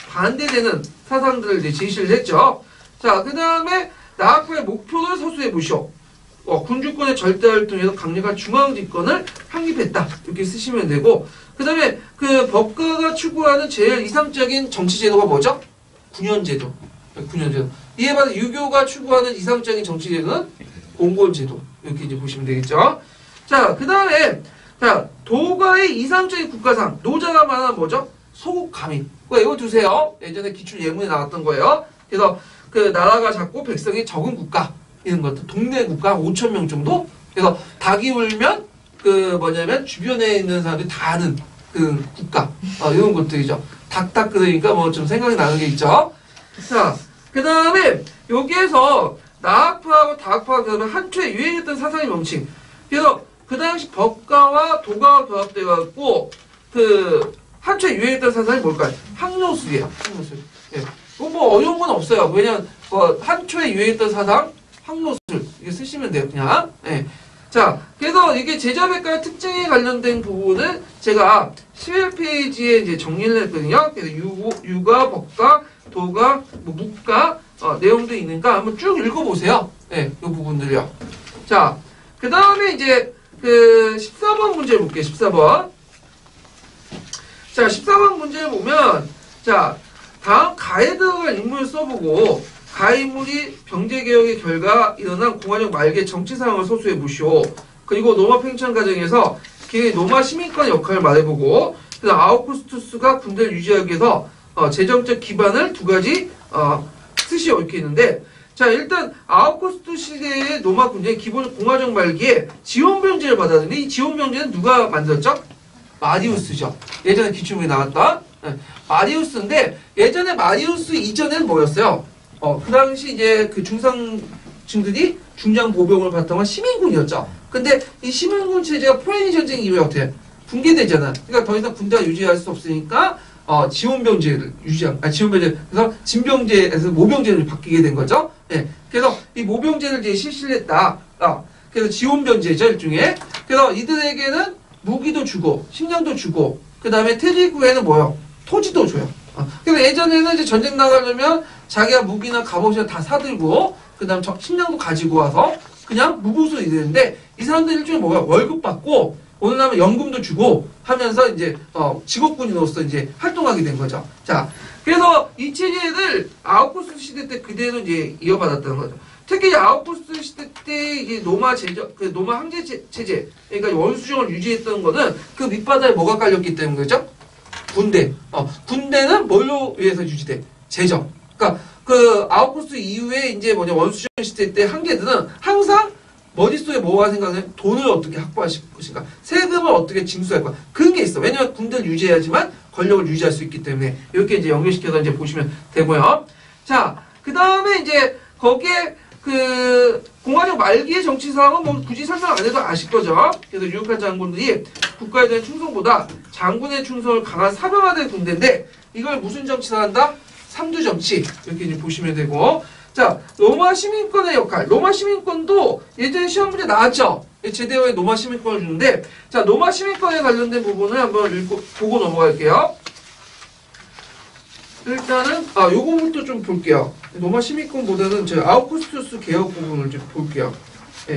반대되는 사상들을 이제 제시를 했죠. 자, 그 다음에 나학파의 목표를 서술해 보시오. 군주권의 절대활동에서 강력한 중앙집권을 확립했다. 이렇게 쓰시면 되고 그 다음에 그 법가가 추구하는 제일 이상적인 정치제도가 뭐죠? 군현제도. 군현제도. 이에 반해 유교가 추구하는 이상적인 정치제도는 공권제도. 이렇게 이제 보시면 되겠죠. 자, 그 다음에 자, 도가의 이상적인 국가상 노자가 말하는 뭐죠? 소국감인. 이거 두세요. 예전에 기출 예문에 나왔던 거예요. 그래서 그 나라가 작고 백성이 적은 국가 이런 것들 동네 국가 5,000명 정도. 그래서 닭이 울면 그 뭐냐면 주변에 있는 사람들이 다 아는 그 국가 이런 것들이죠. 닭 그러니까 뭐 좀 생각이 나는 게 있죠. 자, 그 다음에 여기에서 나학파하고 다학파가 그러면 한초에 유행했던 사상의 명칭. 그래서 그 당시 법가와 도가가 결합돼갖고 그 한초에 유행했던 사상이 뭘까요? 항로술이에요. 항로술. 예. 뭐 어려운 건 없어요. 왜냐면 한초에 유행했던 사상 항로술 이게 쓰시면 돼요. 그냥. 예. 자, 그래서 이게 제자백과의 특징에 관련된 부분은 제가 11페이지에 이제 정리를 했거든요. 그래서 유가, 법가, 도가, 뭐 묵가 내용도 있으니까 한번 쭉 읽어보세요. 네, 이 부분들이요. 자, 그 다음에 이제 그 14번 문제 볼게요. 14번. 자, 14번 문제를 보면 자, 다음 가에 들어갈 인물을 써보고 가 인물이 병제개혁의 결과 일어난 공화정 말기의 정치 상황을 서술해 보시오. 그리고 로마 팽창 과정에서 그 로마 시민권 역할을 말해보고 그다음 아우구스투스가 군대를 유지하기 위해서 재정적 기반을 두 가지 쓰시오 이렇게 있는데 자, 일단 아우구스투스 시대의 로마 군대는 기본 공화정 말기에 지원병제를 받았는데 이 지원병제는 누가 만들었죠? 마리우스죠. 예전에 기출문에 나왔던 마리우스인데 예전에 마리우스 이전에는 뭐였어요? 그 당시 이제 그 중상층들이 중장 보병을 바탕한 시민군이었죠. 근데 이 시민군 체제가 포레니 전쟁 이후에 어떻게 붕괴되잖아. 그러니까 더 이상 군대가 유지할 수 없으니까 지원병제를 지원병제 그래서 진병제에서 모병제를 바뀌게 된 거죠. 예. 그래서 이 모병제를 이제 실시를 했다. 그래서 지원변제죠, 일종의. 그래서 이들에게는 무기도 주고, 식량도 주고, 그 다음에 퇴직 후에는 뭐요? 토지도 줘요. 그래서 예전에는 이제 전쟁 나가려면 자기가 무기나 갑옷이나 다 사들고, 그 다음 식량도 가지고 와서 그냥 무보수로 일했는데, 이 사람들 일종의 뭐야? 월급 받고, 오늘 나면 연금도 주고 하면서 이제, 직업군인으로서 이제 활동하게 된 거죠. 자, 그래서 이 체제를 아우구스투스 시대 때 그대로 이제 이어받았다는 거죠. 특히 아우구스투스 시대 때 이제 로마 로마 황제 체제, 그러니까 원수정을 유지했던 거는 그 밑바닥에 뭐가 깔렸기 때문이죠? 군대. 군대는 뭘로 위해서 유지돼? 재정. 그러니까 그 아우구스투스 이후에 이제 원수정 시대 때 황제들은 항상 머릿속에 뭐가 생각하면 돈을 어떻게 확보하실 것인가, 세금을 어떻게 징수할 거야. 그런 게 있어. 왜냐면 군대를 유지해야지만 권력을 유지할 수 있기 때문에 이렇게 이제 연결시켜서 이제 보시면 되고요. 자, 그 다음에 이제 거기에 그 공화정 말기의 정치 상황은 뭐 굳이 설명 안 해도 아실 거죠. 그래서 유력한 장군들이 국가에 대한 충성보다 장군의 충성을 강한 사병화된 군대인데 이걸 무슨 정치를 한다? 삼두 정치 이렇게 이제 보시면 되고. 자, 로마 시민권의 역할. 로마 시민권도 예전에 시험 문제 나왔죠? 제대로의 로마 시민권을 주는데, 자, 로마 시민권에 관련된 부분을 한번 보고 넘어갈게요. 일단은, 요거부터 좀 볼게요. 로마 시민권보다는 제가 아우구스투스 개혁 부분을 좀 볼게요. 예.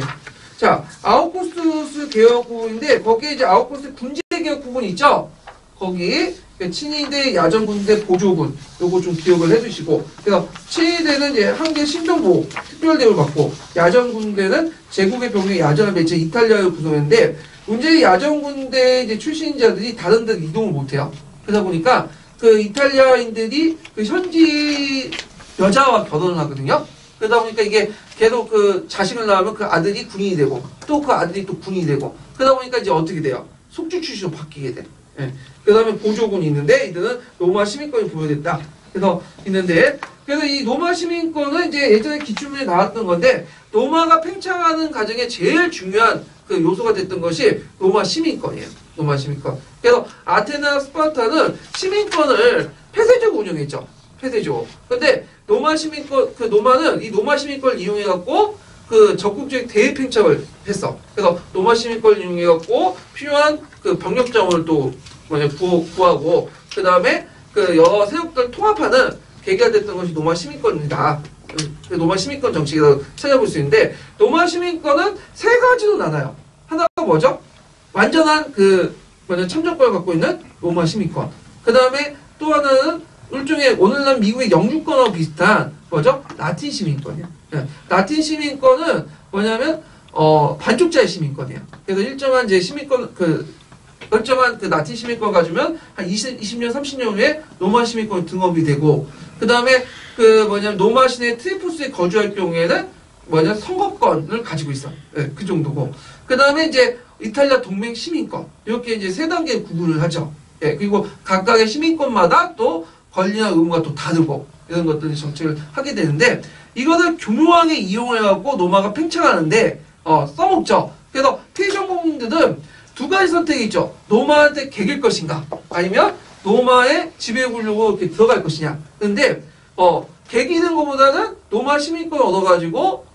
자, 아우구스투스 개혁 부분인데, 거기에 이제 아우구스투스 군제 개혁 부분이 있죠? 거기. 친위대, 야전군대, 보조군 요거 좀 기억을 해두시고, 그래서 친위대는 이제 한계 신병보호 특별 대우를 받고, 야전군대는 제국의 병력의 야전을 배치 이탈리아를 구성했는데, 문제는 야전군대 이제 출신자들이 다른 데로 이동을 못해요. 그러다 보니까 그 이탈리아인들이 그 현지 여자와 결혼을 하거든요. 그러다 보니까 이게 계속 그 자식을 낳으면 그 아들이 군인이 되고, 또 그 아들이 또 군인이 되고, 그러다 보니까 이제 어떻게 돼요? 속주 출신으로 바뀌게 돼. 예. 그 다음에 보조군이 있는데 이들은 로마 시민권이 부여됐다. 그래서 있는데 그래서 이 로마 시민권은 이제 예전에 기출문제 나왔던 건데 로마가 팽창하는 과정에 제일 중요한 그 요소가 됐던 것이 로마 시민권이에요. 로마 시민권. 그래서 아테나, 스파르타는 시민권을 폐쇄적으로 운영했죠. 폐쇄적으로. 근데 로마 시민권, 그 로마는 이 로마 시민권을 이용해갖고 그 적극적 대외 팽창을 했어. 그래서 로마 시민권을 이용해갖고 필요한 그 병력 자원을 또 구하고, 그 다음에 그 여러 세력들 통합하는 계기가 됐던 것이 로마 시민권이다. 로마 시민권 정책이라고 찾아볼 수 있는데, 로마 시민권은 세 가지로 나눠요. 하나가 뭐죠? 완전한 참정권을 갖고 있는 로마 시민권. 그 다음에 또 하나는 일종의 오늘날 미국의 영주권하고 비슷한 뭐죠? 라틴 시민권이에요. 라틴 시민권은 뭐냐면 반쪽짜리 시민권이에요. 그래서 일정한 이제 시민권 일정한 그 라틴 시민권 가지면 한 20년, 30년 후에 로마 시민권 등업이 되고, 그 다음에 로마 시내 트리포스에 거주할 경우에는 선거권을 가지고 있어. 네, 그 정도고. 그 다음에 이제 이탈리아 동맹 시민권. 이렇게 이제 세 단계 구분을 하죠. 예, 그리고 각각의 시민권마다 또 권리나 의무가 또 다르고, 이런 것들이 정책을 하게 되는데, 이거를 교묘하게 이용해갖고 로마가 팽창하는데, 써먹죠. 그래서 피정공민들은 두 가지 선택이 있죠. 로마한테 개길 것인가, 아니면 로마의 지배 권력으로 이렇게 들어갈 것이냐. 근데 개기는 것보다는 로마 시민권을 얻어가지고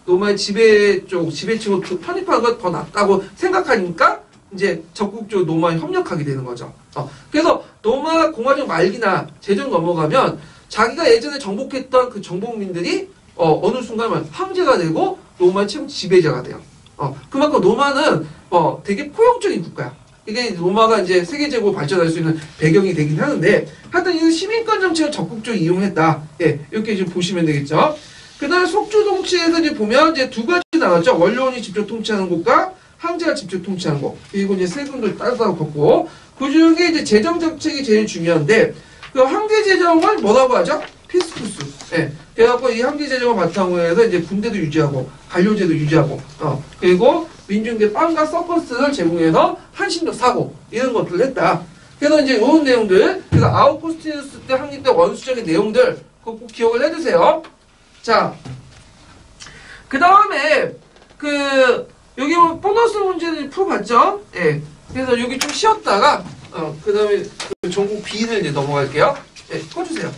로마의 지배층으로 편입하는 것 더 낫다고 생각하니까 이제 적극적으로 로마에 협력하게 되는 거죠. 그래서 로마 공화정 말기나 제정 넘어가면 자기가 예전에 정복했던 그 정복민들이 어느 순간 황제가 되고 로마의 최고 지배자가 돼요. 그만큼 로마는 되게 포용적인 국가야. 이게 로마가 이제 세계적으로 발전할 수 있는 배경이 되긴 하는데, 하여튼 이 시민권 정책을 적극적으로 이용했다. 예, 이렇게 좀 보시면 되겠죠. 그 다음에 속주 정치에서 이제 보면 이제 두 가지 나왔죠. 원로원이 직접 통치하는 곳과 황제가 직접 통치하는 곳. 그리고 이제 세금도 따로따로 걷고, 그 중에 이제 재정 정책이 제일 중요한데, 그 황제 재정을 뭐라고 하죠? 피스쿠스. 예. 그래갖고 이 황제 재정을 바탕으로 해서 이제 군대도 유지하고, 관료제도 유지하고, 그리고 민중대 빵과 서커스를 제공해서 한신도 사고, 이런 것들을 했다. 그래서 이제 이런 내용들, 그래서 아우구스티누스 때 황제 때 원수적인 내용들, 그거 꼭 기억을 해두세요. 자, 그 다음에, 여기 보너스 문제를 풀어봤죠? 예. 그래서 여기 좀 쉬었다가, 그 다음에 전국 B를 이제 넘어갈게요. 예, 꺼주세요.